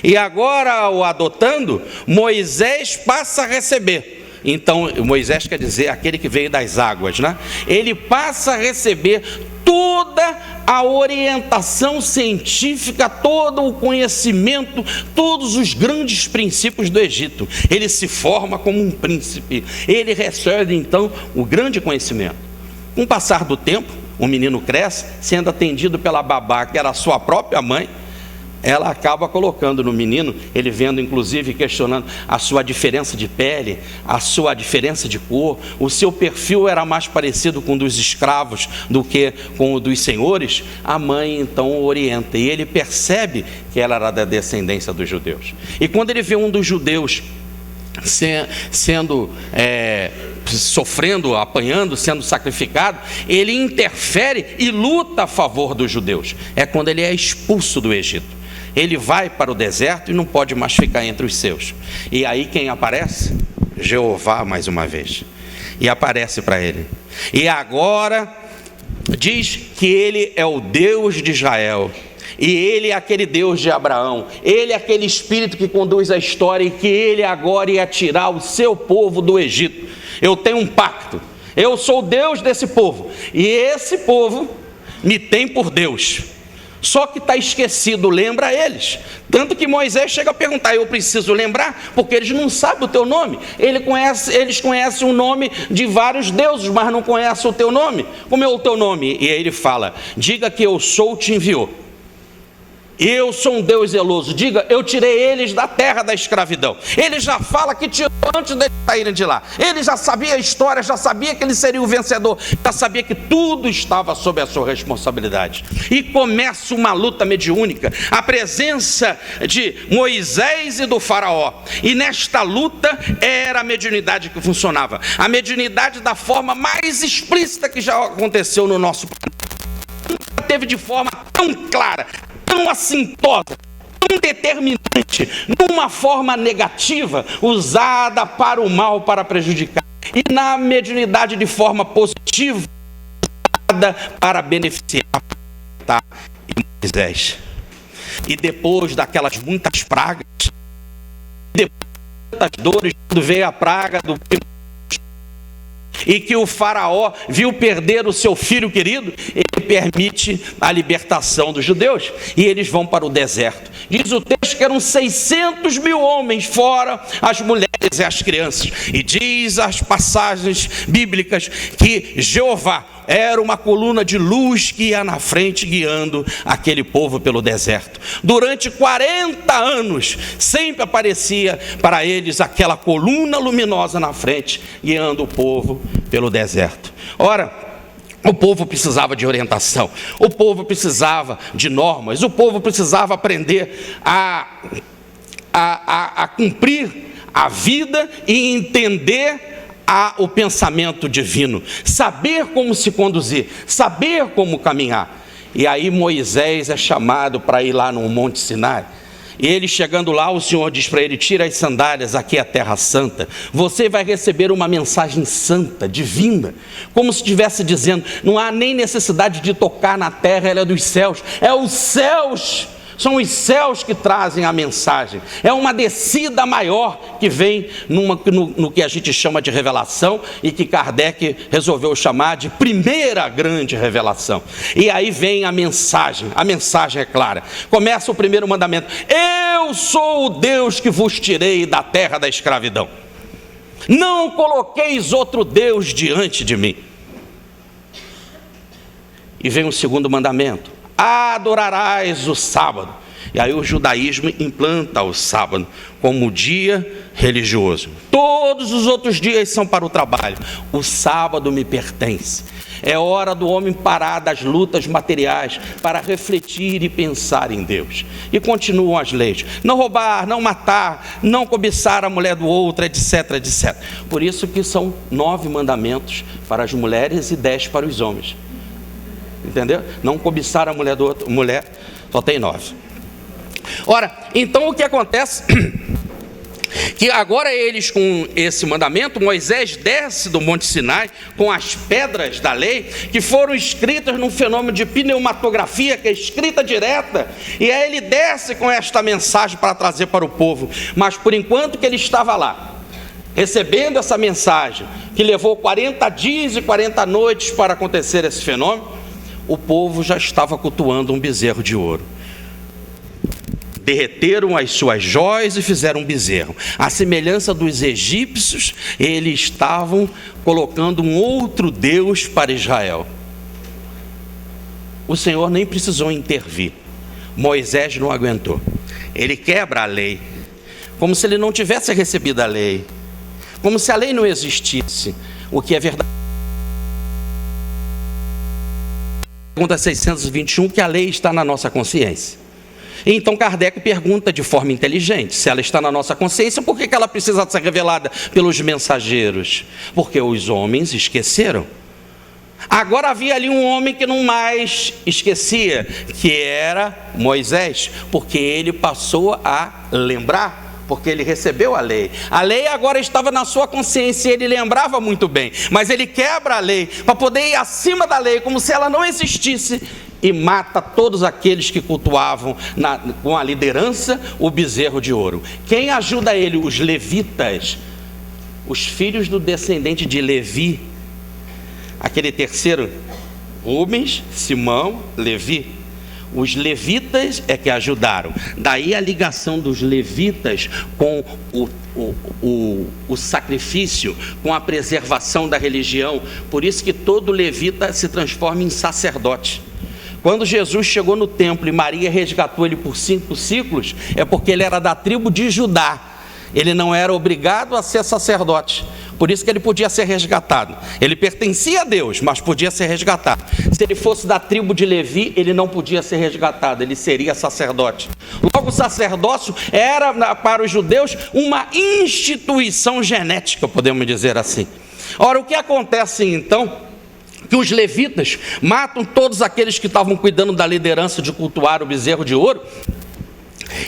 E agora, o adotando, Moisés passa a receber. Então, Moisés quer dizer aquele que veio das águas, né? Ele passa a receber toda a orientação científica, todo o conhecimento, todos os grandes princípios do Egito. Ele se forma como um príncipe. Ele recebe então o grande conhecimento. Com o passar do tempo, o menino cresce, sendo atendido pela babá, que era a sua própria mãe. Ela acaba colocando no menino, ele vendo inclusive, questionando a sua diferença de pele, a sua diferença de cor, o seu perfil era mais parecido com o dos escravos do que com o dos senhores. A mãe então o orienta, e ele percebe que ela era da descendência dos judeus. E quando ele vê um dos judeus sofrendo, apanhando, sendo sacrificado, ele interfere e luta a favor dos judeus. É quando ele é expulso do Egito. Ele vai para o deserto e não pode mais ficar entre os seus. E aí quem aparece? Jeová, mais uma vez. E aparece para ele. E agora diz que ele é o Deus de Israel. E ele é aquele Deus de Abraão. Ele é aquele Espírito que conduz a história, e que ele agora ia tirar o seu povo do Egito. Eu tenho um pacto. Eu sou o Deus desse povo. E esse povo me tem por Deus. Só que está esquecido, lembra eles. Tanto que Moisés chega a perguntar: eu preciso lembrar? Porque eles não sabem o teu nome. Eles conhecem o nome de vários deuses, mas não conhecem o teu nome. Como é o teu nome? E aí ele fala: diga que eu sou, te enviou. Eu sou um Deus zeloso. Diga, eu tirei eles da terra da escravidão. Ele já fala que tirou antes de saírem de lá. Ele já sabia a história, já sabia que ele seria o vencedor, já sabia que tudo estava sob a sua responsabilidade. E começa uma luta mediúnica, a presença de Moisés e do faraó. E nesta luta era a mediunidade que funcionava. A mediunidade da forma mais explícita que já aconteceu no nosso país. Nunca teve de forma tão clara, tão assintosa, tão determinante, numa forma negativa, usada para o mal, para prejudicar, e na mediunidade de forma positiva, usada para beneficiar e Moisés. E depois daquelas muitas pragas, depois das dores, quando veio a praga do e que o faraó viu perder o seu filho querido, ele permite a libertação dos judeus, e eles vão para o deserto. Diz o texto que eram 600 mil homens, fora as mulheres mulheres e as crianças. E diz as passagens bíblicas que Jeová era uma coluna de luz que ia na frente guiando aquele povo pelo deserto. Durante 40 anos sempre aparecia para eles aquela coluna luminosa na frente guiando o povo pelo deserto. Ora, o povo precisava de orientação, o povo precisava de normas, o povo precisava aprender a cumprir a vida e entender o pensamento divino, saber como se conduzir, saber como caminhar. E aí Moisés é chamado para ir lá no Monte Sinai. E ele chegando lá, o Senhor diz para ele: tira as sandálias, aqui é a terra santa. Você vai receber uma mensagem santa, divina, como se estivesse dizendo: não há nem necessidade de tocar na terra, ela é dos céus, é os céus. São os céus que trazem a mensagem. É uma descida maior que vem no que a gente chama de revelação e que Kardec resolveu chamar de primeira grande revelação. E aí vem a mensagem é clara. Começa o primeiro mandamento: eu sou o Deus que vos tirei da terra da escravidão. Não coloqueis outro Deus diante de mim. E vem o segundo mandamento: adorarás o sábado. E aí o judaísmo implanta o sábado como dia religioso. Todos os outros dias são para o trabalho. O sábado me pertence. É hora do homem parar das lutas materiais para refletir e pensar em Deus. E continuam as leis: não roubar, não matar, não cobiçar a mulher do outro, etc, etc. Por isso que são 9 mandamentos para as mulheres e 10 para os homens. Entendeu? Não cobiçar a mulher do outro, mulher, só tem 9. Ora, então o que acontece? Que agora eles, com esse mandamento, Moisés desce do Monte Sinai com as pedras da lei, que foram escritas num fenômeno de pneumatografia, que é escrita direta, e aí ele desce com esta mensagem para trazer para o povo. Mas por enquanto que ele estava lá, recebendo essa mensagem, que levou 40 dias e 40 noites para acontecer esse fenômeno, o povo já estava cultuando um bezerro de ouro. Derreteram as suas joias e fizeram um bezerro. À semelhança dos egípcios, eles estavam colocando um outro Deus para Israel. O Senhor nem precisou intervir. Moisés não aguentou. Ele quebra a lei, como se ele não tivesse recebido a lei, como se a lei não existisse, o que é verdade. Pergunta 621, que a lei está na nossa consciência. Então Kardec pergunta de forma inteligente: se ela está na nossa consciência, por que ela precisa ser revelada pelos mensageiros? Porque os homens esqueceram. Agora havia ali um homem que não mais esquecia, que era Moisés, porque ele passou a lembrar, porque ele recebeu a lei. A lei agora estava na sua consciência e ele lembrava muito bem, mas ele quebra a lei para poder ir acima da lei, como se ela não existisse, e mata todos aqueles que cultuavam com a liderança o bezerro de ouro. Quem ajuda ele? Os levitas, os filhos do descendente de Levi, aquele terceiro, Rubens, Simão, Levi. Os levitas é que ajudaram. Daí a ligação dos levitas com o sacrifício, com a preservação da religião. Por isso que todo levita se transforma em sacerdote. Quando Jesus chegou no templo e Maria resgatou ele por 5 ciclos, é porque ele era da tribo de Judá. Ele não era obrigado a ser sacerdote. Por isso que ele podia ser resgatado. Ele pertencia a Deus, mas podia ser resgatado. Se ele fosse da tribo de Levi, ele não podia ser resgatado, ele seria sacerdote. Logo, o sacerdócio era para os judeus uma instituição genética, podemos dizer assim. Ora, o que acontece então? Que os levitas matam todos aqueles que estavam cuidando da liderança de cultuar o bezerro de ouro.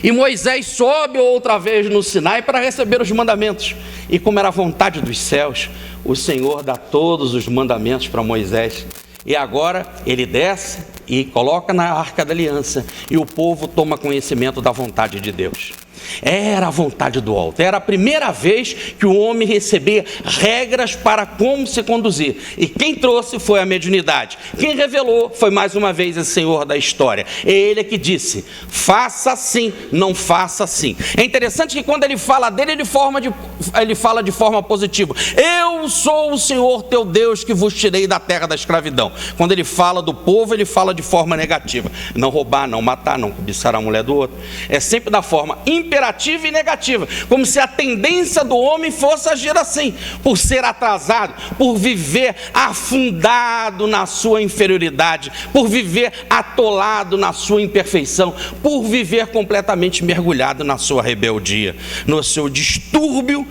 E Moisés sobe outra vez no Sinai para receber os mandamentos. E como era a vontade dos céus, o Senhor dá todos os mandamentos para Moisés. E agora ele desce e coloca na Arca da Aliança. E o povo toma conhecimento da vontade de Deus. Era a vontade do alto. Era a primeira vez que o homem recebia regras para como se conduzir. E quem trouxe foi a mediunidade. Quem revelou foi mais uma vez o Senhor da história. É Ele que disse: faça assim, não faça assim. É interessante que quando ele fala dele, ele fala de forma positiva. Eu sou o Senhor teu Deus que vos tirei da terra da escravidão. Quando ele fala do povo, ele fala de forma negativa. Não roubar, não matar, não cobiçar a mulher do outro. É sempre da forma imperativa e negativa, como se a tendência do homem fosse agir assim, por ser atrasado, por viver afundado na sua inferioridade, por viver atolado na sua imperfeição, por viver completamente mergulhado na sua rebeldia, no seu distúrbio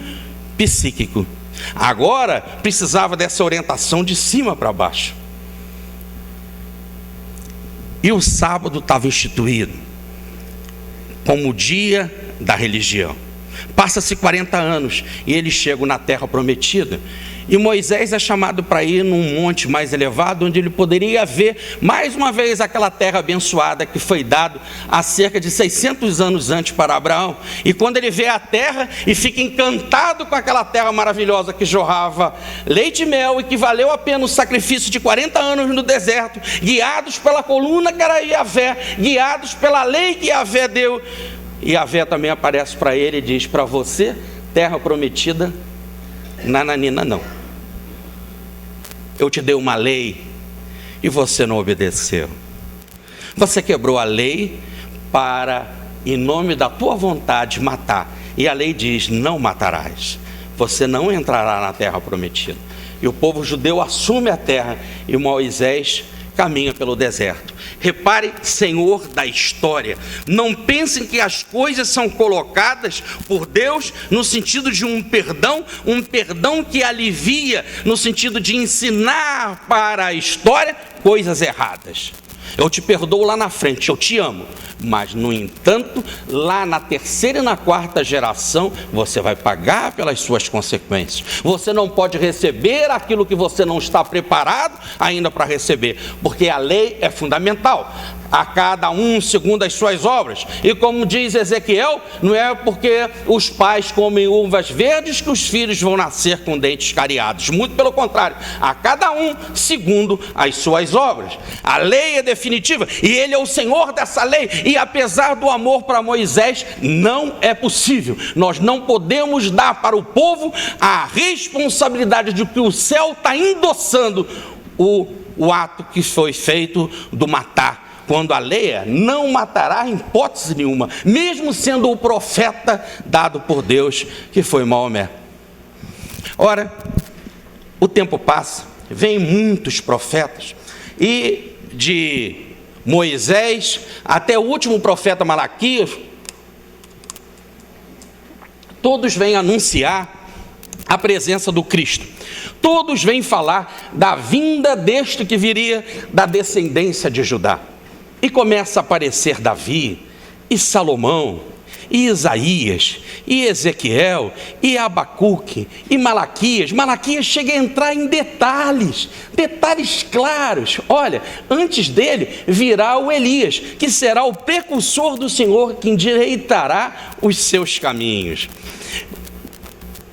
psíquico. Agora precisava dessa orientação de cima para baixo. E o sábado estava instituído como o dia da religião. Passa-se 40 anos e eles chegam na terra prometida. E Moisés é chamado para ir num monte mais elevado, onde ele poderia ver mais uma vez aquela terra abençoada que foi dada há cerca de 600 anos antes para Abraão. E quando ele vê a terra e fica encantado com aquela terra maravilhosa que jorrava leite e mel, e que valeu a pena o sacrifício de 40 anos no deserto, guiados pela coluna que era Yavé, guiados pela lei que Yavé deu. E Yavé também aparece para ele e diz: para você, terra prometida, nananina não. Eu te dei uma lei e você não obedeceu. Você quebrou a lei para, em nome da tua vontade, matar. E a lei diz: não matarás. Você não entrará na terra prometida. E o povo judeu assume a terra e Moisés caminha pelo deserto. Repare, Senhor da história, não pensem que as coisas são colocadas por Deus no sentido de um perdão que alivia, no sentido de ensinar para a história coisas erradas. Eu te perdoo lá na frente, eu te amo, mas no entanto, lá na terceira e na quarta geração, você vai pagar pelas suas consequências. Você não pode receber aquilo que você não está preparado ainda para receber, porque a lei é fundamental. A cada um segundo as suas obras. E como diz Ezequiel, não é porque os pais comem uvas verdes que os filhos vão nascer com dentes cariados. Muito pelo contrário, a cada um segundo as suas obras. A lei é definitiva e ele é o Senhor dessa lei. E apesar do amor para Moisés, não é possível. Nós não podemos dar para o povo a responsabilidade de que o céu está endossando o ato que foi feito do matar. Quando a lei é: não matará em hipótese nenhuma, mesmo sendo o profeta dado por Deus, que foi Maomé. Ora, o tempo passa, vem muitos profetas, e de Moisés até o último profeta Malaquias, todos vêm anunciar a presença do Cristo. Todos vêm falar da vinda deste que viria da descendência de Judá. E começa a aparecer Davi, e Salomão, e Isaías, e Ezequiel, e Abacuque, e Malaquias. Malaquias chega a entrar em detalhes claros. Olha, antes dele virá o Elias, que será o precursor do Senhor, que endireitará os seus caminhos.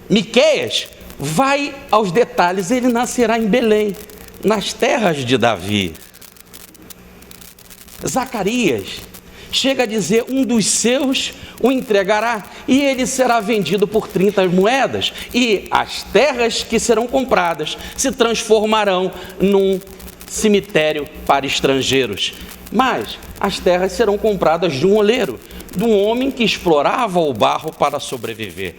Miqueias vai aos detalhes: ele nascerá em Belém, nas terras de Davi. Zacarias chega a dizer: um dos seus o entregará, e ele será vendido por 30 moedas, e as terras que serão compradas se transformarão num cemitério para estrangeiros. Mas as terras serão compradas de um oleiro, de um homem que explorava o barro para sobreviver.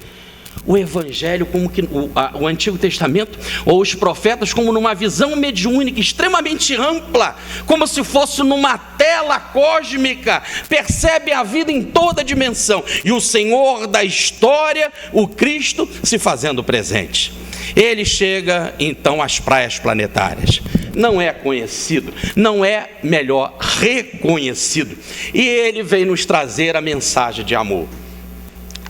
O Evangelho, como que o Antigo Testamento, ou os profetas, como numa visão mediúnica extremamente ampla, como se fosse numa tela cósmica, percebe a vida em toda dimensão, e o Senhor da história, o Cristo, se fazendo presente. Ele chega então às praias planetárias. Não é conhecido, não é, melhor, reconhecido, e ele vem nos trazer a mensagem de amor.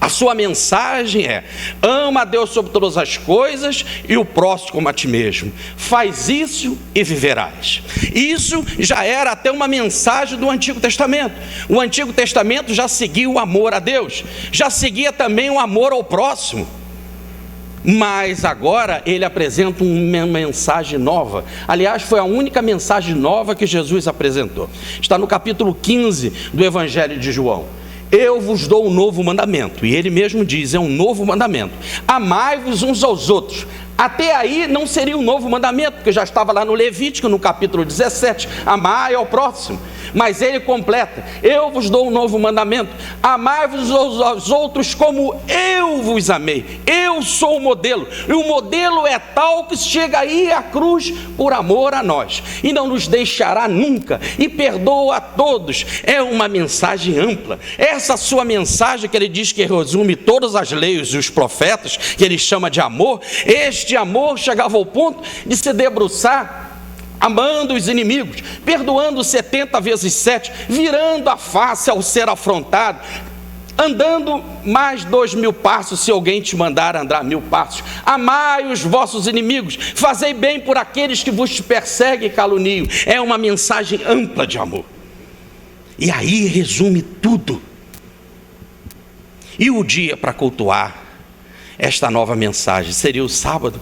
A sua mensagem é: ama a Deus sobre todas as coisas e o próximo como a ti mesmo. Faz isso e viverás. Isso já era até uma mensagem do Antigo Testamento. O Antigo Testamento já seguia o amor a Deus, já seguia também o amor ao próximo. Mas agora ele apresenta uma mensagem nova. Aliás, foi a única mensagem nova que Jesus apresentou. Está no capítulo 15 do Evangelho de João. Eu vos dou um novo mandamento. E ele mesmo diz, é um novo mandamento: amai-vos uns aos outros. Até aí não seria um novo mandamento, porque já estava lá no Levítico, no capítulo 17, amai ao próximo. Mas ele completa: eu vos dou um novo mandamento, amai-vos aos outros como eu vos amei. Eu sou o modelo, e o modelo é tal que chega aí à cruz por amor a nós, e não nos deixará nunca, e perdoa a todos. É uma mensagem ampla. Essa sua mensagem que ele diz que resume todas as leis e os profetas, que ele chama de amor, este amor chegava ao ponto de se debruçar amando os inimigos, perdoando 70 vezes 7, virando a face ao ser afrontado, andando mais 2.000 passos, se alguém te mandar andar 1.000 passos. Amai os vossos inimigos, fazei bem por aqueles que vos perseguem e caluniam. É uma mensagem ampla de amor. E aí resume tudo. E o dia para cultuar esta nova mensagem seria o sábado.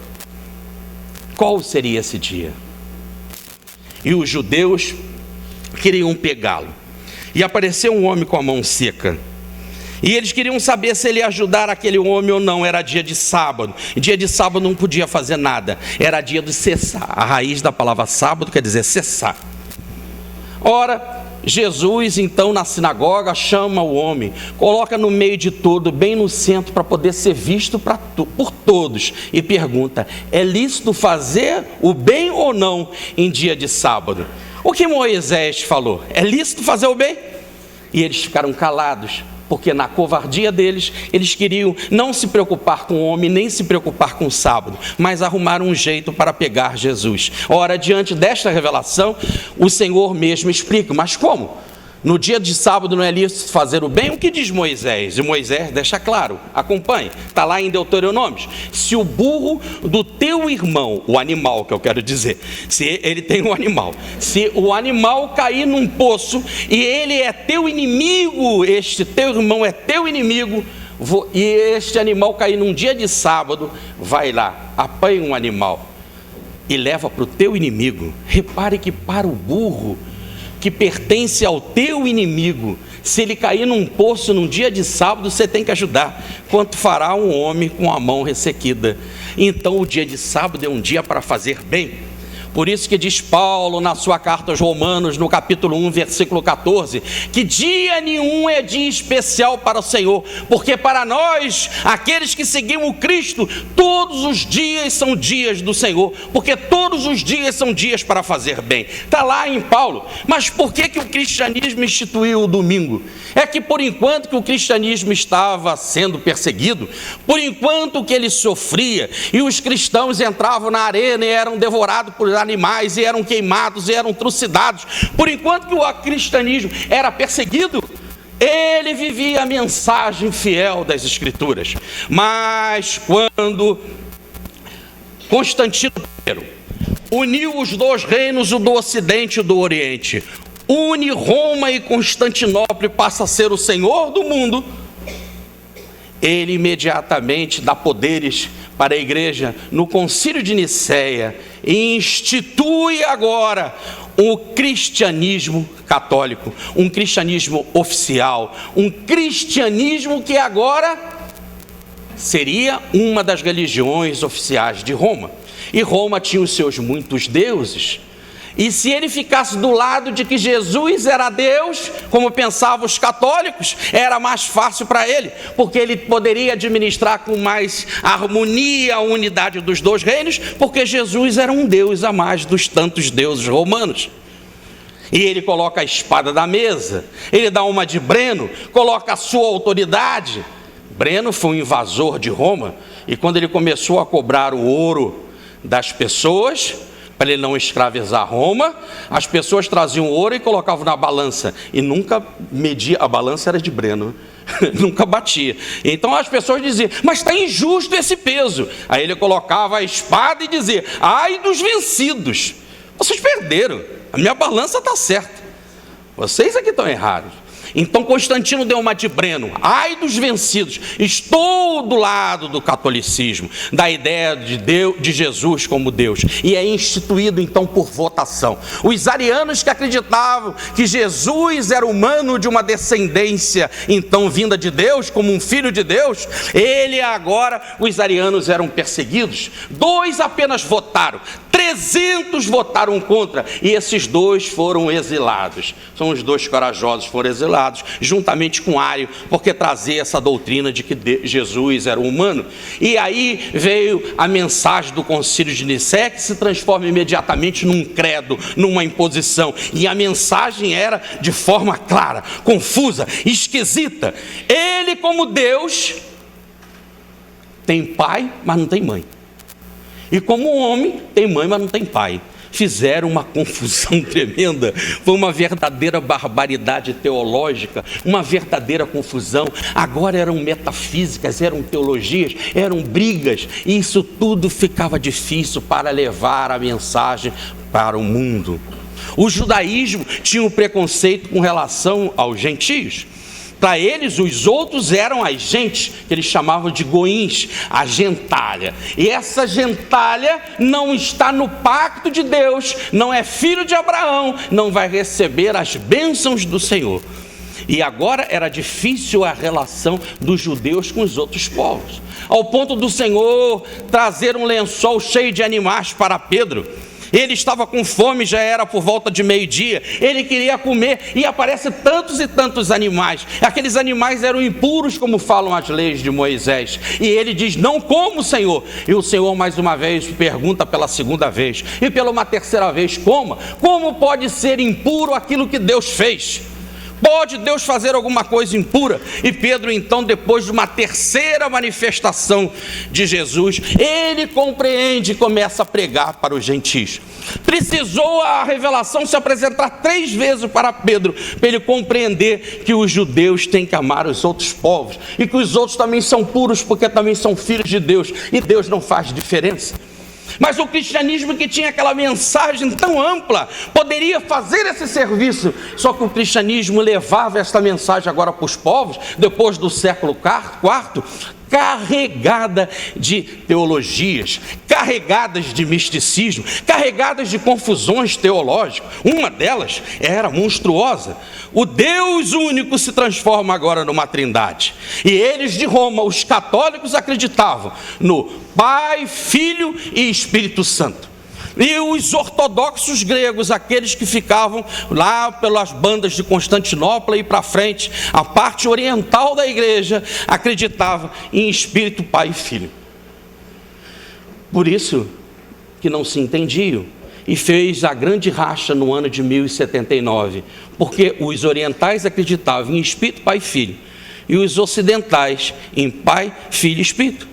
Qual seria esse dia? E os judeus queriam pegá-lo. E apareceu um homem com a mão seca. E eles queriam saber se ele ia ajudar aquele homem ou não. Era dia de sábado. E dia de sábado não podia fazer nada. Era dia de cessar. A raiz da palavra sábado quer dizer cessar. Ora, Jesus então na sinagoga chama o homem, coloca no meio de todo, bem no centro, para poder ser visto por todos, e pergunta: é lícito fazer o bem ou não em dia de sábado? O que Moisés falou? É lícito fazer o bem? E eles ficaram calados, porque na covardia deles, eles queriam não se preocupar com o homem, nem se preocupar com o sábado, mas arrumaram um jeito para pegar Jesus. Ora, diante desta revelação, o Senhor mesmo explica: mas como? No dia de sábado não é lícito fazer o bem? O que diz Moisés? E Moisés deixa claro, acompanhe, está lá em Deuteronômio: se o burro do teu irmão, o animal que eu quero dizer, se ele tem um animal, se o animal cair num poço e ele é teu inimigo, este teu irmão é teu inimigo, e este animal cair num dia de sábado, vai lá, apanha um animal e leva para o teu inimigo. Repare que para o burro que pertence ao teu inimigo, se ele cair num poço num dia de sábado, você tem que ajudar. Quanto fará um homem com a mão ressequida? Então o dia de sábado é um dia para fazer bem. Por isso que diz Paulo na sua carta aos Romanos, no capítulo 1, versículo 14, que dia nenhum é dia especial para o Senhor, porque para nós, aqueles que seguimos Cristo, todos os dias são dias do Senhor, porque todos os dias são dias para fazer bem. Está lá em Paulo. Mas por que o cristianismo instituiu o domingo? É que por enquanto que o cristianismo estava sendo perseguido, por enquanto que ele sofria, e os cristãos entravam na arena e eram devorados por animais, e eram queimados, e eram trucidados, por enquanto que o cristianismo era perseguido, ele vivia a mensagem fiel das Escrituras. Mas quando Constantino I uniu os dois reinos, o do Ocidente e o do Oriente, une Roma e Constantinopla e passa a ser o senhor do mundo, ele imediatamente dá poderes para a igreja no concílio de Nicéia e institui agora o cristianismo católico, um cristianismo oficial, um cristianismo que agora seria uma das religiões oficiais de Roma. E Roma tinha os seus muitos deuses. E se ele ficasse do lado de que Jesus era Deus, como pensavam os católicos, era mais fácil para ele, porque ele poderia administrar com mais harmonia a unidade dos dois reinos, porque Jesus era um Deus a mais dos tantos deuses romanos. E ele coloca a espada da mesa, ele dá uma de Breno, coloca a sua autoridade. Breno foi um invasor de Roma, e quando ele começou a cobrar o ouro das pessoas, para ele não escravizar Roma, as pessoas traziam ouro e colocavam na balança, e nunca media, a balança era de Breno, Nunca batia. Então as pessoas diziam, mas está injusto esse peso. Aí ele colocava a espada e dizia, ai dos vencidos. Vocês perderam, a minha balança está certa. Vocês é que estão errados. Então Constantino deu uma de Breno, ai dos vencidos. Estou do lado do catolicismo, da ideia de Jesus como Deus, e é instituído então por votação. Os arianos que acreditavam que Jesus era humano de uma descendência então vinda de Deus, como um filho de Deus, os arianos eram perseguidos. 2 apenas votaram, 300 votaram contra, e esses 2 foram exilados. São os 2 corajosos que foram exilados, juntamente com Ário, porque trazia essa doutrina de que Jesus era humano. E aí veio a mensagem do concílio de Nicéia, que se transforma imediatamente num credo, numa imposição, e a mensagem era de forma clara, confusa, esquisita. Ele, como Deus, tem pai, mas não tem mãe, e como homem, tem mãe, mas não tem pai. Fizeram uma confusão tremenda, foi uma verdadeira barbaridade teológica, uma verdadeira confusão. Agora eram metafísicas, eram teologias, eram brigas, e isso tudo ficava difícil para levar a mensagem para o mundo. O judaísmo tinha um preconceito com relação aos gentios. Para eles, os outros eram as gentes, que eles chamavam de goins, a gentalha. E essa gentalha não está no pacto de Deus, não é filho de Abraão, não vai receber as bênçãos do Senhor. E agora era difícil a relação dos judeus com os outros povos, ao ponto do Senhor trazer um lençol cheio de animais para Pedro. Ele estava com fome, já era por volta de meio-dia, ele queria comer, e aparecem tantos e tantos animais. Aqueles animais eram impuros, como falam as leis de Moisés, e ele diz, não como, Senhor. E o Senhor mais uma vez pergunta pela segunda vez, e pela uma terceira vez, como pode ser impuro aquilo que Deus fez? Pode Deus fazer alguma coisa impura? E Pedro então, depois de uma terceira manifestação de Jesus, ele compreende e começa a pregar para os gentios. Precisou a revelação se apresentar 3 vezes para Pedro, para ele compreender que os judeus têm que amar os outros povos, e que os outros também são puros, porque também são filhos de Deus, e Deus não faz diferença. Mas o cristianismo, que tinha aquela mensagem tão ampla, poderia fazer esse serviço. Só que o cristianismo levava esta mensagem agora para os povos, depois do século IV, carregada de teologias, carregadas de misticismo, carregadas de confusões teológicas. Uma delas era monstruosa. O Deus único se transforma agora numa trindade. E eles de Roma, os católicos, acreditavam no Pai, Filho e Espírito Santo. E os ortodoxos gregos, aqueles que ficavam lá pelas bandas de Constantinopla e para frente, a parte oriental da igreja, acreditava em Espírito, Pai e Filho. Por isso que não se entendiam, e fez a grande racha no ano de 1079, porque os orientais acreditavam em Espírito, Pai e Filho, e os ocidentais em Pai, Filho e Espírito.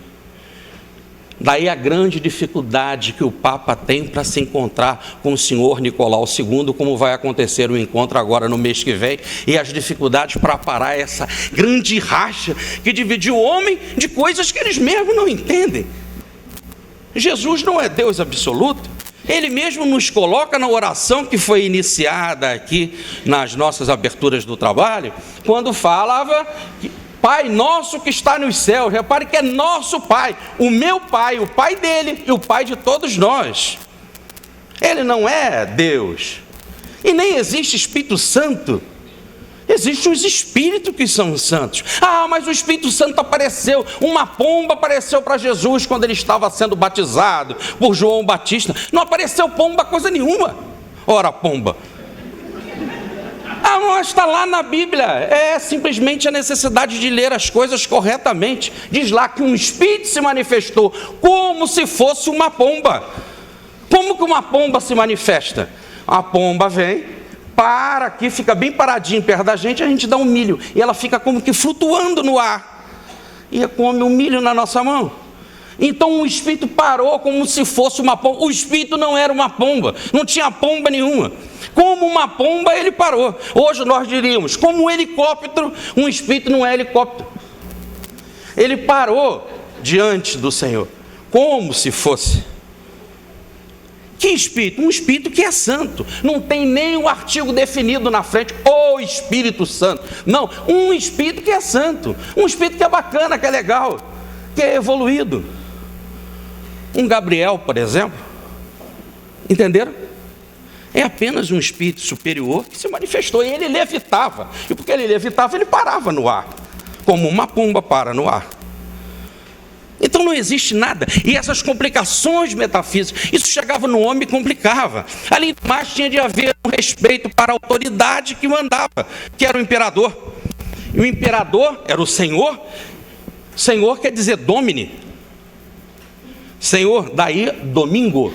Daí a grande dificuldade que o Papa tem para se encontrar com o senhor Nicolau II, como vai acontecer o encontro agora no mês que vem, e as dificuldades para parar essa grande racha que dividiu o homem de coisas que eles mesmos não entendem. Jesus não é Deus absoluto. Ele mesmo nos coloca na oração que foi iniciada aqui nas nossas aberturas do trabalho, quando falava que Pai nosso que está nos céus. Repare que é nosso Pai, o meu Pai, o Pai dele e o Pai de todos nós. Ele não é Deus, e nem existe Espírito Santo. Existem os Espíritos que são santos. Mas o Espírito Santo apareceu, uma pomba apareceu para Jesus quando ele estava sendo batizado por João Batista. Não apareceu pomba coisa nenhuma. Ora, pomba. Mas está lá na Bíblia. É simplesmente a necessidade de ler as coisas corretamente. Diz lá que um Espírito se manifestou como se fosse uma pomba. Como que uma pomba se manifesta? A pomba vem, para aqui, fica bem paradinho perto da gente, a gente dá um milho, e ela fica como que flutuando no ar, e come um milho na nossa mão. Então o Espírito parou como se fosse uma pomba. O Espírito não era uma pomba, não tinha pomba nenhuma. Como uma pomba ele parou. Hoje nós diríamos, como um helicóptero, um espírito não é helicóptero. Ele parou diante do Senhor, como se fosse. Que espírito? Um espírito que é santo. Não tem nem um artigo definido na frente, o Espírito Santo. Não, um espírito que é santo. Um espírito que é bacana, que é legal, que é evoluído. Um Gabriel, por exemplo, entenderam? É apenas um espírito superior que se manifestou, e ele levitava. E porque ele levitava, ele parava no ar, como uma pomba para no ar. Então não existe nada. E essas complicações metafísicas, isso chegava no homem e complicava. Além do mais, tinha de haver um respeito para a autoridade que mandava, que era o imperador. E o imperador era o Senhor. Senhor quer dizer Domini. Senhor, daí domingo,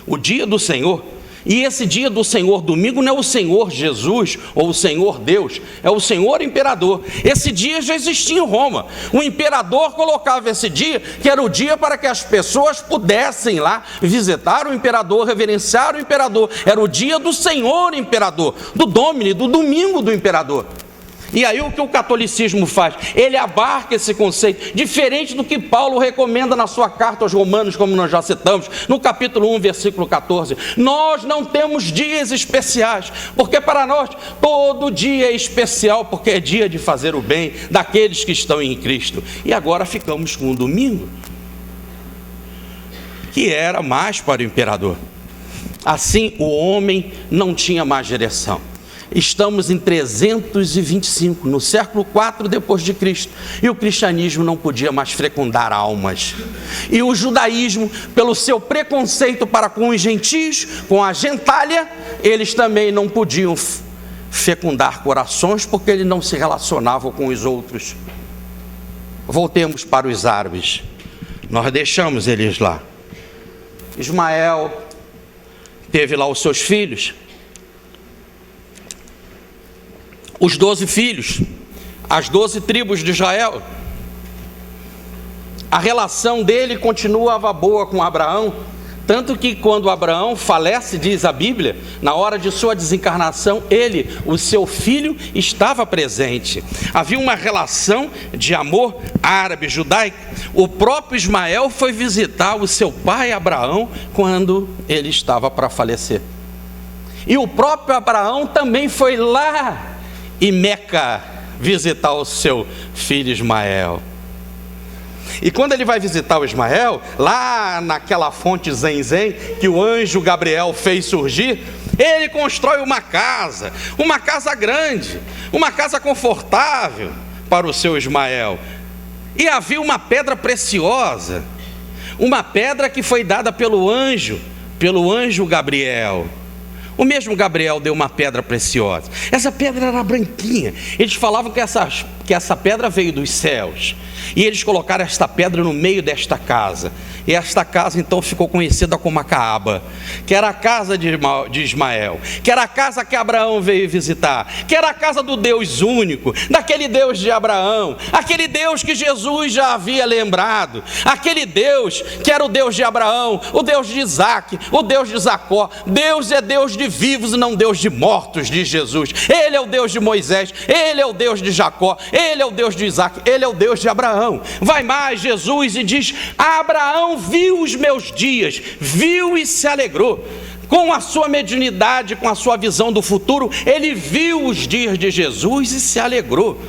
o dia do Senhor. E esse dia do Senhor, domingo, não é o Senhor Jesus ou o Senhor Deus, é o Senhor Imperador. Esse dia já existia em Roma. O imperador colocava esse dia, que era o dia para que as pessoas pudessem lá visitar o imperador, reverenciar o imperador. Era o dia do Senhor Imperador, do Domini, do domingo do imperador. E aí o que o catolicismo faz? Ele abarca esse conceito, diferente do que Paulo recomenda na sua carta aos Romanos, como nós já citamos, no capítulo 1, versículo 14. Nós não temos dias especiais, porque para nós todo dia é especial, porque é dia de fazer o bem daqueles que estão em Cristo. E agora ficamos com o domingo, que era mais para o imperador. Assim o homem não tinha mais direção. Estamos em 325, no século 4 depois de Cristo, e o cristianismo não podia mais fecundar almas. E o judaísmo, pelo seu preconceito para com os gentios, com a gentalha, eles também não podiam fecundar corações, porque eles não se relacionavam com os outros. Voltemos para os árabes. Nós deixamos eles lá. Ismael teve lá os seus filhos, os 12 filhos, as 12 tribos de Israel. A relação dele continuava boa com Abraão, tanto que quando Abraão falece, diz a Bíblia, na hora de sua desencarnação, ele, o seu filho, estava presente. Havia uma relação de amor árabe-judaico. O próprio Ismael foi visitar o seu pai Abraão quando ele estava para falecer. E o próprio Abraão também foi lá em Meca visitar o seu filho Ismael. E quando ele vai visitar o Ismael, lá naquela fonte Zenzém que o anjo Gabriel fez surgir, ele constrói uma casa grande, uma casa confortável para o seu Ismael. E havia uma pedra preciosa, uma pedra que foi dada pelo anjo Gabriel. O mesmo Gabriel deu uma pedra preciosa. Essa pedra era branquinha. Eles falavam que essa pedra veio dos céus. E eles colocaram esta pedra no meio desta casa. E esta casa então ficou conhecida como a Caaba, que era a casa de Ismael, que era a casa que Abraão veio visitar, que era a casa do Deus único, daquele Deus de Abraão, aquele Deus que Jesus já havia lembrado, aquele Deus que era o Deus de Abraão, o Deus de Isaac, o Deus de Jacó. Deus é Deus de vivos e não Deus de mortos, diz Jesus. Ele é o Deus de Moisés, Ele é o Deus de Jacó, Ele é o Deus de Isaac, Ele é o Deus de Abraão. Vai mais Jesus e diz: Abraão viu os meus dias, viu e se alegrou. Com a sua mediunidade, com a sua visão do futuro, ele viu os dias de Jesus e se alegrou.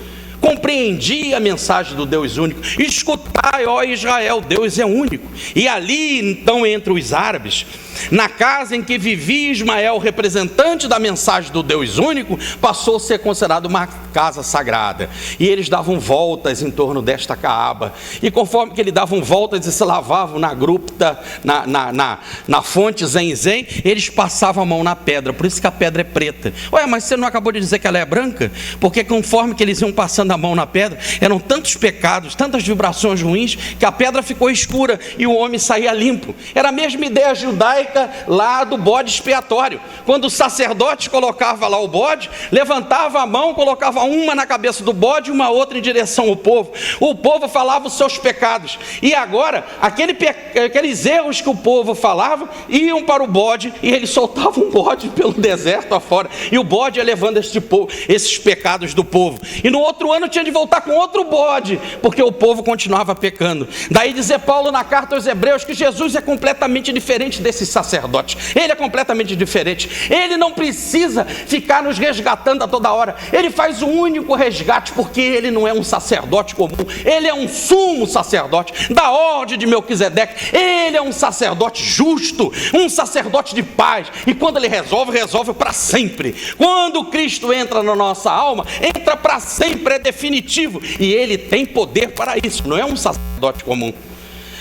Compreendia a mensagem do Deus único. Escutai, ó Israel, Deus é único. E ali então entre os árabes, na casa em que vivia Ismael, representante da mensagem do Deus único, passou a ser considerado uma casa sagrada. E eles davam voltas em torno desta Caaba. E conforme que eles davam voltas e se lavavam na gruta, na fonte Zenzém, eles passavam a mão na pedra. Por isso que a pedra é preta. Ué, mas você não acabou de dizer que ela é branca? Porque conforme que eles iam passando a mão na pedra, eram tantos pecados, tantas vibrações ruins, que a pedra ficou escura e o homem saía limpo. Era a mesma ideia judaica judaica lá do bode expiatório. Quando o sacerdote colocava lá o bode, levantava a mão, colocava uma na cabeça do bode e uma outra em direção ao povo. O povo falava os seus pecados. E agora, aqueles erros que o povo falava, iam para o bode e ele soltava um bode pelo deserto afora. E o bode ia levando esses pecados do povo. E no outro ano tinha de voltar com outro bode, porque o povo continuava pecando. Daí dizer Paulo na carta aos Hebreus que Jesus é completamente diferente desses sacerdotes. Ele é completamente diferente. Ele não precisa ficar nos resgatando a toda hora. Ele faz um único resgate, porque ele não é um sacerdote comum. Ele é um sumo sacerdote da ordem de Melquisedeque. Ele é um sacerdote justo, um sacerdote de paz. E quando ele resolve para sempre. Quando Cristo entra na nossa alma, entra para sempre, é definitivo. E ele tem poder para isso, não é um sacerdote comum.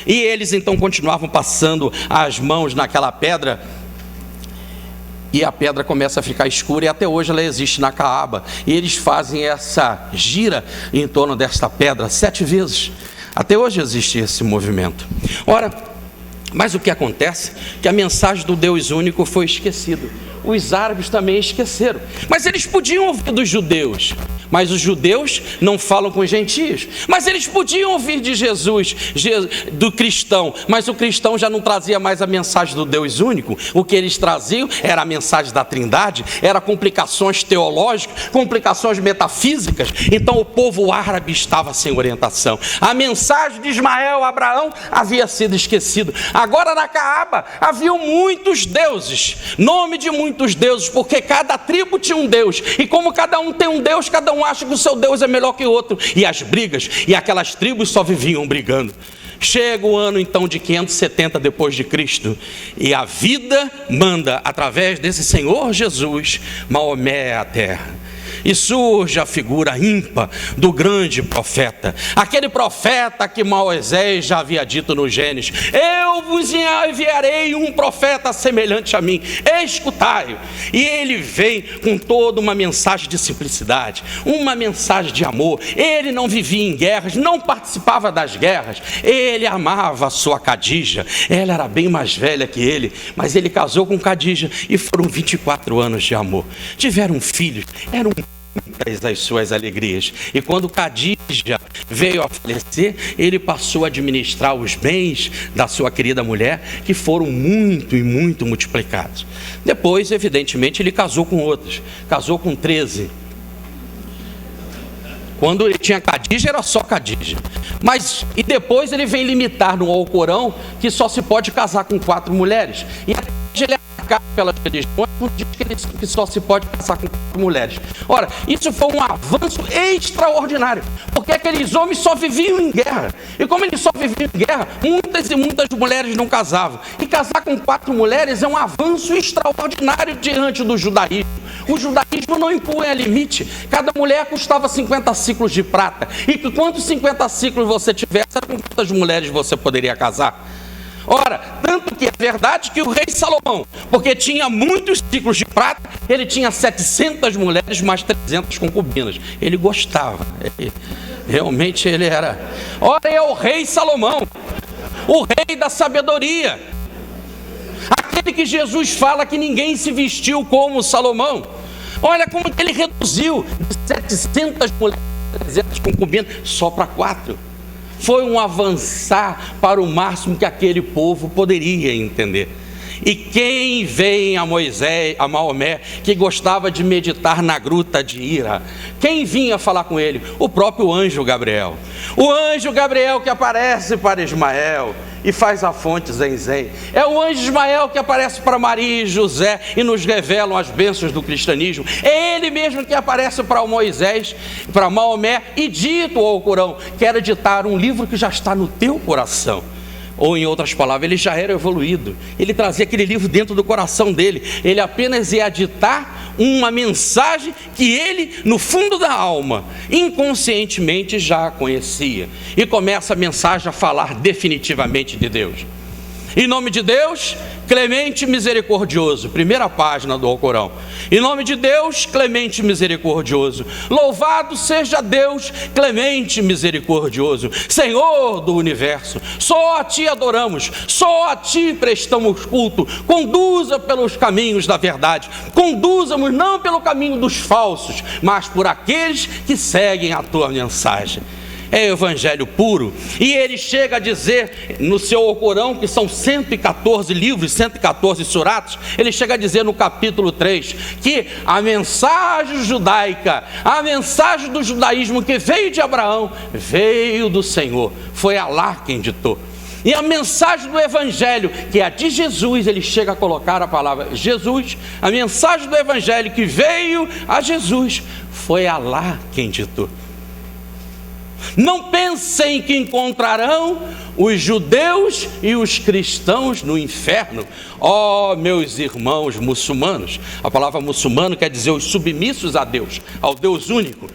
E eles então continuavam passando as mãos naquela pedra, e a pedra começa a ficar escura, e até hoje ela existe na Caaba. E eles fazem essa gira em torno desta pedra 7 vezes. Até hoje existe esse movimento. Ora, mas o que acontece? Que a mensagem do Deus único foi esquecida. Os árabes também esqueceram. Mas eles podiam ouvir dos judeus. Mas os judeus não falam com os gentios. Mas eles podiam ouvir de Jesus, do cristão. Mas o cristão já não trazia mais a mensagem do Deus único. O que eles traziam era a mensagem da Trindade, era complicações teológicas, complicações metafísicas. Então o povo árabe estava sem orientação. A mensagem de Ismael, Abraão, havia sido esquecida. Agora na Caaba haviam muitos deuses, nome de muitos deuses, porque cada tribo tinha um Deus. E como cada um tem um Deus, cada um acha que o seu Deus é melhor que o outro. E as brigas, e aquelas tribos só viviam brigando. Chega o ano então de 570 depois de Cristo, e a vida manda, através desse Senhor Jesus, Maomé à terra. E surge a figura ímpar do grande profeta, aquele profeta que Moisés já havia dito no Gênesis: eu vos enviarei um profeta semelhante a mim, escutai-o. E ele vem com toda uma mensagem de simplicidade, uma mensagem de amor. Ele não vivia em guerras, não participava das guerras. Ele amava a sua Cadija. Ela era bem mais velha que ele, mas ele casou com Cadija e foram 24 anos de amor. Tiveram filhos, eram muitas as suas alegrias. E quando Cadija veio a falecer, ele passou a administrar os bens da sua querida mulher, que foram muito e muito multiplicados. Depois, evidentemente, ele casou com outras. Casou com 13. Quando ele tinha Cadija, era só Cadija. E depois ele vem limitar no Alcorão que só se pode casar com 4 mulheres. E até hoje ele pelas religiões, diz que só se pode casar com 4 mulheres. Ora, isso foi um avanço extraordinário, porque aqueles homens só viviam em guerra. E como eles só viviam em guerra, muitas e muitas mulheres não casavam. E casar com 4 mulheres é um avanço extraordinário diante do judaísmo. O judaísmo não impunha limite. Cada mulher custava 50 ciclos de prata. E quantos 50 ciclos você tivesse, com quantas mulheres você poderia casar? Ora, tanto que é verdade que o rei Salomão, porque tinha muitos ciclos de prata, ele tinha 700 mulheres mais 300 concubinas. Ele gostava, realmente ele era. Ora, é o rei Salomão, o rei da sabedoria, aquele que Jesus fala que ninguém se vestiu como Salomão. Olha como ele reduziu de 700 mulheres, 300 concubinas, só para 4. Foi um avançar para o máximo que aquele povo poderia entender. E quem vem a Moisés, a Maomé, que gostava de meditar na gruta de Hira? Quem vinha falar com ele? O próprio anjo Gabriel. O anjo Gabriel que aparece para Ismael e faz a fonte Zenzém. É o anjo Ismael que aparece para Maria e José e nos revelam as bênçãos do cristianismo. É ele mesmo que aparece para Moisés, para Maomé, e dito ao Alcorão: quero ditar um livro que já está no teu coração. Ou em outras palavras, ele já era evoluído. Ele trazia aquele livro dentro do coração dele. Ele apenas ia ditar uma mensagem que ele, no fundo da alma, inconscientemente já conhecia. E começa a mensagem a falar definitivamente de Deus. Em nome de Deus, clemente e misericordioso. Primeira página do Alcorão. Em nome de Deus, clemente e misericordioso. Louvado seja Deus, clemente e misericordioso. Senhor do universo, só a Ti adoramos, só a Ti prestamos culto. Conduza pelos caminhos da verdade. Conduza-nos não pelo caminho dos falsos, mas por aqueles que seguem a Tua mensagem. É evangelho puro. E ele chega a dizer no seu Alcorão, que são 114 livros, 114 suratos, ele chega a dizer no capítulo 3 que a mensagem judaica, a mensagem do judaísmo que veio de Abraão, veio do Senhor, foi Alá quem ditou. E a mensagem do evangelho, que é a de Jesus, ele chega a colocar a palavra Jesus, a mensagem do evangelho que veio a Jesus, foi Alá quem ditou. Não pensem que encontrarão os judeus e os cristãos no inferno. Ó, meus irmãos muçulmanos, a palavra muçulmano quer dizer os submissos a Deus, ao Deus único.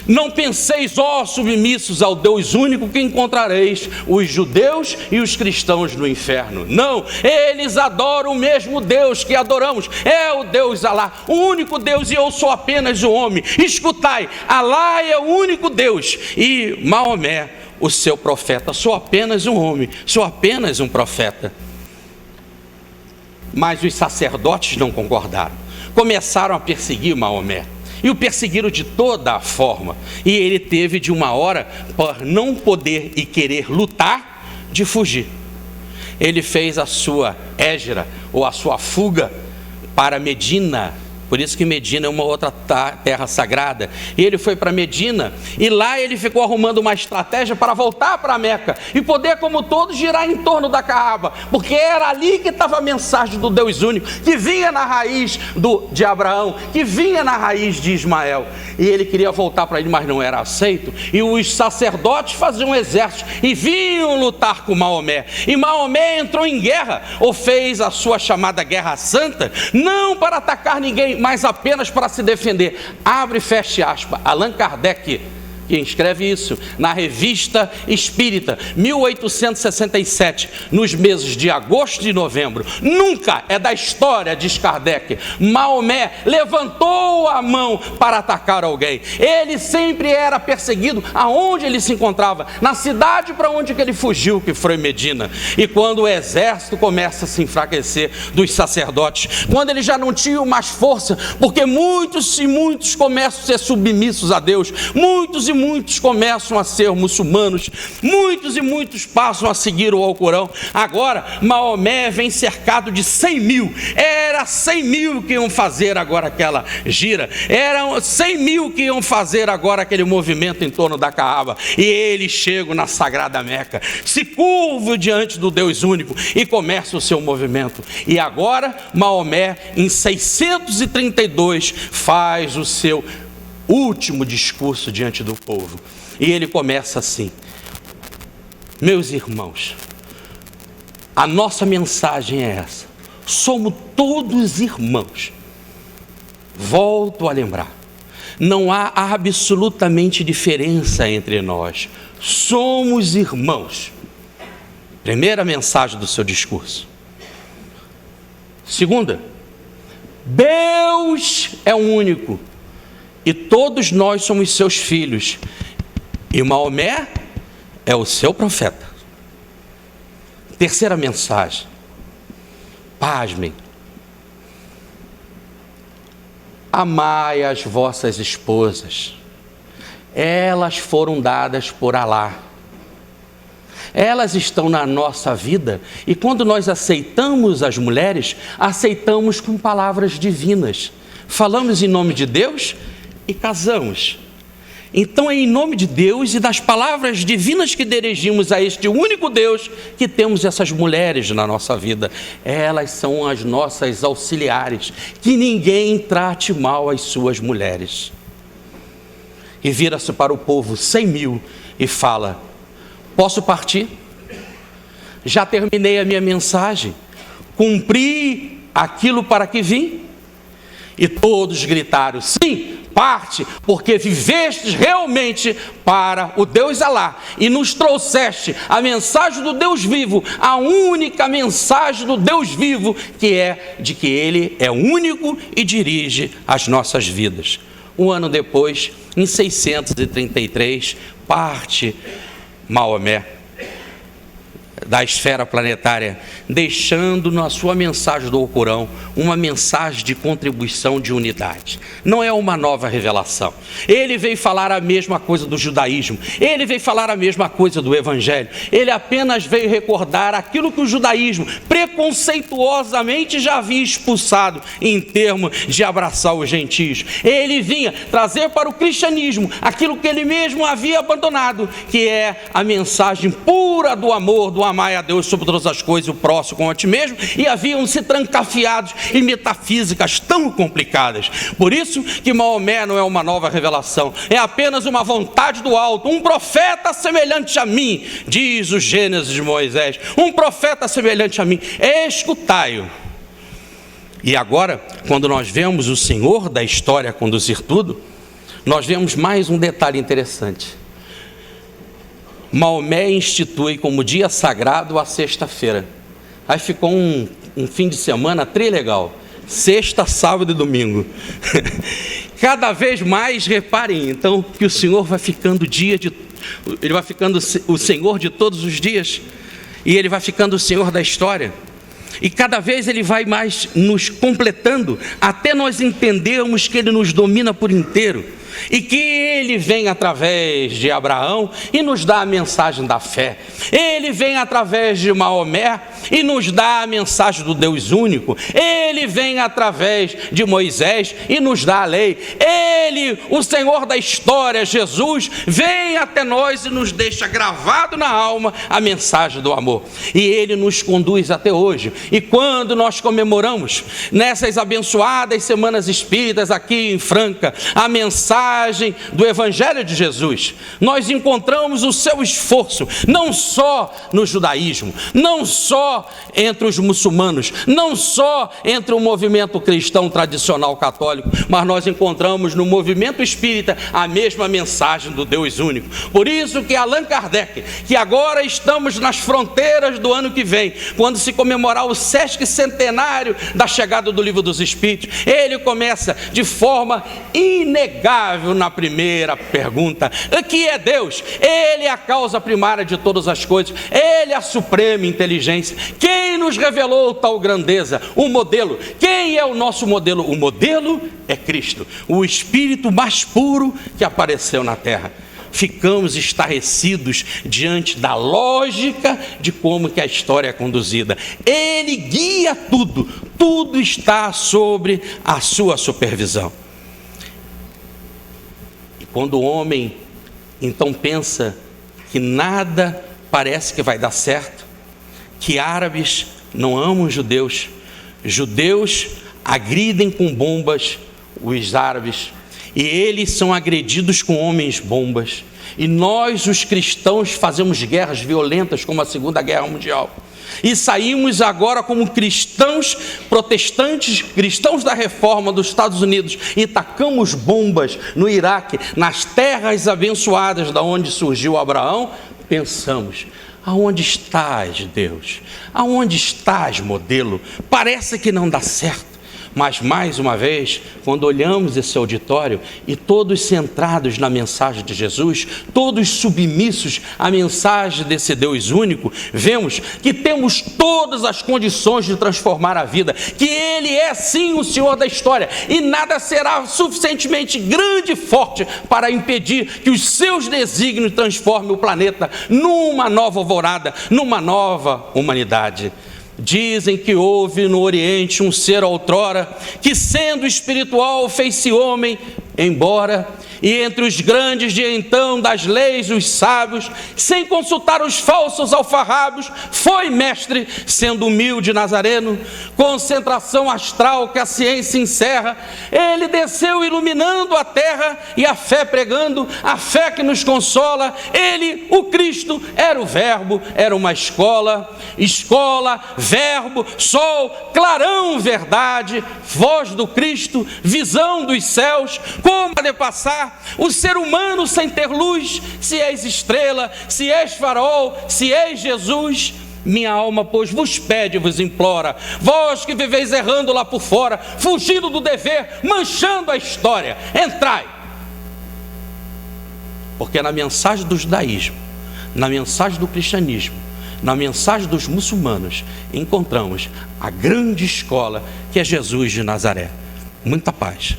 Não penseis, ó submissos ao Deus único, que encontrareis os judeus e os cristãos no inferno. Não, eles adoram o mesmo Deus que adoramos, é o Deus Alá, o único Deus, e eu sou apenas um homem. Escutai, Alá é o único Deus e Maomé o seu profeta. Sou apenas um homem, sou apenas um profeta. Mas os sacerdotes não concordaram, começaram a perseguir Maomé. E o perseguiram de toda a forma. E ele teve de uma hora, por não poder e querer lutar, de fugir. Ele fez a sua hégira, ou a sua fuga, para Medina. Por isso que Medina é uma outra terra sagrada. E ele foi para Medina, e lá ele ficou arrumando uma estratégia para voltar para Meca e poder, como todos, girar em torno da Caaba, porque era ali que estava a mensagem do Deus único, que vinha na raiz de Abraão, que vinha na raiz de Ismael. E ele queria voltar para ele, mas não era aceito. E os sacerdotes faziam um exército e vinham lutar com Maomé. E Maomé entrou em guerra, ou fez a sua chamada Guerra Santa, não para atacar ninguém, mas apenas para se defender. Abre e fecha aspas. Allan Kardec, quem escreve isso, na Revista Espírita, 1867, nos meses de agosto e novembro. Nunca é da história, diz Kardec, Maomé levantou a mão para atacar alguém. Ele sempre era perseguido aonde ele se encontrava, na cidade para onde que ele fugiu, que foi Medina. E quando o exército começa a se enfraquecer dos sacerdotes, quando eles já não tinham mais força, porque muitos e muitos começam a ser submissos a Deus, muitos e muitos começam a ser muçulmanos, muitos e muitos passam a seguir o Alcorão. Agora Maomé vem cercado de 100 mil, era 100 mil que iam fazer agora aquela gira, eram 100 mil que iam fazer agora aquele movimento em torno da Caaba, e eles chegam na sagrada Meca, se curvam diante do Deus único e começa o seu movimento. E agora Maomé, em 632, faz o seu último discurso diante do povo, e ele começa assim: meus irmãos, a nossa mensagem é essa, somos todos irmãos. Volto a lembrar, não há absolutamente diferença entre nós, somos irmãos. Primeira mensagem do seu discurso. Segunda, Deus é o único e todos nós somos seus filhos, e Maomé é o seu profeta. Terceira mensagem, pasmem, amai as vossas esposas, elas foram dadas por Alá, elas estão na nossa vida, e quando nós aceitamos as mulheres, aceitamos com palavras divinas, falamos em nome de Deus e casamos. Então é em nome de Deus e das palavras divinas que dirigimos a este único Deus que temos essas mulheres na nossa vida. Elas são as nossas auxiliares, que ninguém trate mal as suas mulheres. E vira-se para o povo 100 mil e fala: posso partir? Já terminei a minha mensagem, cumpri aquilo para que vim? E todos gritaram: sim, parte, porque vivestes realmente para o Deus Alá e nos trouxeste a mensagem do Deus vivo, a única mensagem do Deus vivo, que é de que Ele é único e dirige as nossas vidas. Um ano depois, em 633, parte Maomé da esfera planetária, deixando na sua mensagem do Alcorão uma mensagem de contribuição de unidade. Não é uma nova revelação. Ele veio falar a mesma coisa do judaísmo, ele veio falar a mesma coisa do evangelho, ele apenas veio recordar aquilo que o judaísmo preconceituosamente já havia expulsado em termos de abraçar os gentios. Ele vinha trazer para o cristianismo aquilo que ele mesmo havia abandonado, que é a mensagem pura do amor, do amar a Deus sobre todas as coisas, o próximo como a ti mesmo, e haviam se trancafiados em metafísicas tão complicadas. Por isso que Maomé não é uma nova revelação, é apenas uma vontade do alto, um profeta semelhante a mim, diz o Gênesis de Moisés, um profeta semelhante a mim, escutai-o. E agora, quando nós vemos o Senhor da história conduzir tudo, nós vemos mais um detalhe interessante. Maomé institui como dia sagrado a sexta-feira. Aí ficou um fim de semana trilegal. Sexta, sábado e domingo. Cada vez mais, reparem então, que o Senhor vai ficando Ele vai ficando o Senhor de todos os dias. E Ele vai ficando o Senhor da história. E cada vez Ele vai mais nos completando, até nós entendermos que Ele nos domina por inteiro. E que Ele vem através de Abraão e nos dá a mensagem da fé. Ele vem através de Maomé e nos dá a mensagem do Deus único. Ele vem através de Moisés e nos dá a lei. Ele, o Senhor da história, Jesus, vem até nós e nos deixa gravado na alma a mensagem do amor. E Ele nos conduz até hoje. E quando nós comemoramos nessas abençoadas semanas espíritas aqui em Franca, a mensagem do Evangelho de Jesus, nós encontramos o seu esforço, não só no judaísmo, não só entre os muçulmanos, não só entre o movimento cristão tradicional católico, mas nós encontramos no movimento espírita a mesma mensagem do Deus único. Por isso que Allan Kardec, que agora estamos nas fronteiras do ano que vem, quando se comemorar o sesquicentenário da chegada do Livro dos Espíritos, ele começa de forma inegável na primeira pergunta: o que é Deus? Ele é a causa primária de todas as coisas, Ele é a suprema inteligência. Quem nos revelou tal grandeza? O modelo. Quem é o nosso modelo? O modelo é Cristo, o Espírito mais puro que apareceu na terra. Ficamos estarrecidos diante da lógica de como que a história é conduzida. Ele guia tudo, tudo está sobre a sua supervisão. Quando o homem então pensa que nada parece que vai dar certo, que árabes não amam judeus, judeus agridem com bombas os árabes, e eles são agredidos com homens bombas, e nós os cristãos fazemos guerras violentas como a Segunda Guerra Mundial, e saímos agora como cristãos protestantes, cristãos da reforma dos Estados Unidos, e tacamos bombas no Iraque, nas terras abençoadas da onde surgiu Abraão. Pensamos: aonde estás, Deus? Aonde estás, modelo? Parece que não dá certo. Mas mais uma vez, quando olhamos esse auditório e todos centrados na mensagem de Jesus, todos submissos à mensagem desse Deus único, vemos que temos todas as condições de transformar a vida, que Ele é sim o Senhor da história, e nada será suficientemente grande e forte para impedir que os seus desígnios transformem o planeta numa nova alvorada, numa nova humanidade. Dizem que houve no Oriente um ser outrora que, sendo espiritual, fez-se homem, embora, e entre os grandes de então das leis, os sábios, sem consultar os falsos alfarrabos, foi mestre, sendo humilde nazareno, concentração astral que a ciência encerra, ele desceu iluminando a terra e a fé pregando, a fé que nos consola. Ele, o Cristo, era o verbo, era uma escola, verbo, sol, clarão, verdade, voz do Cristo, visão dos céus, Como pode passar o ser humano sem ter luz? Se és estrela, se és farol, se és Jesus. Minha alma, pois, vos pede e vos implora, vós que viveis errando lá por fora, fugindo do dever, manchando a história, entrai. Porque na mensagem do judaísmo, na mensagem do cristianismo, na mensagem dos muçulmanos, encontramos a grande escola que é Jesus de Nazaré. Muita paz.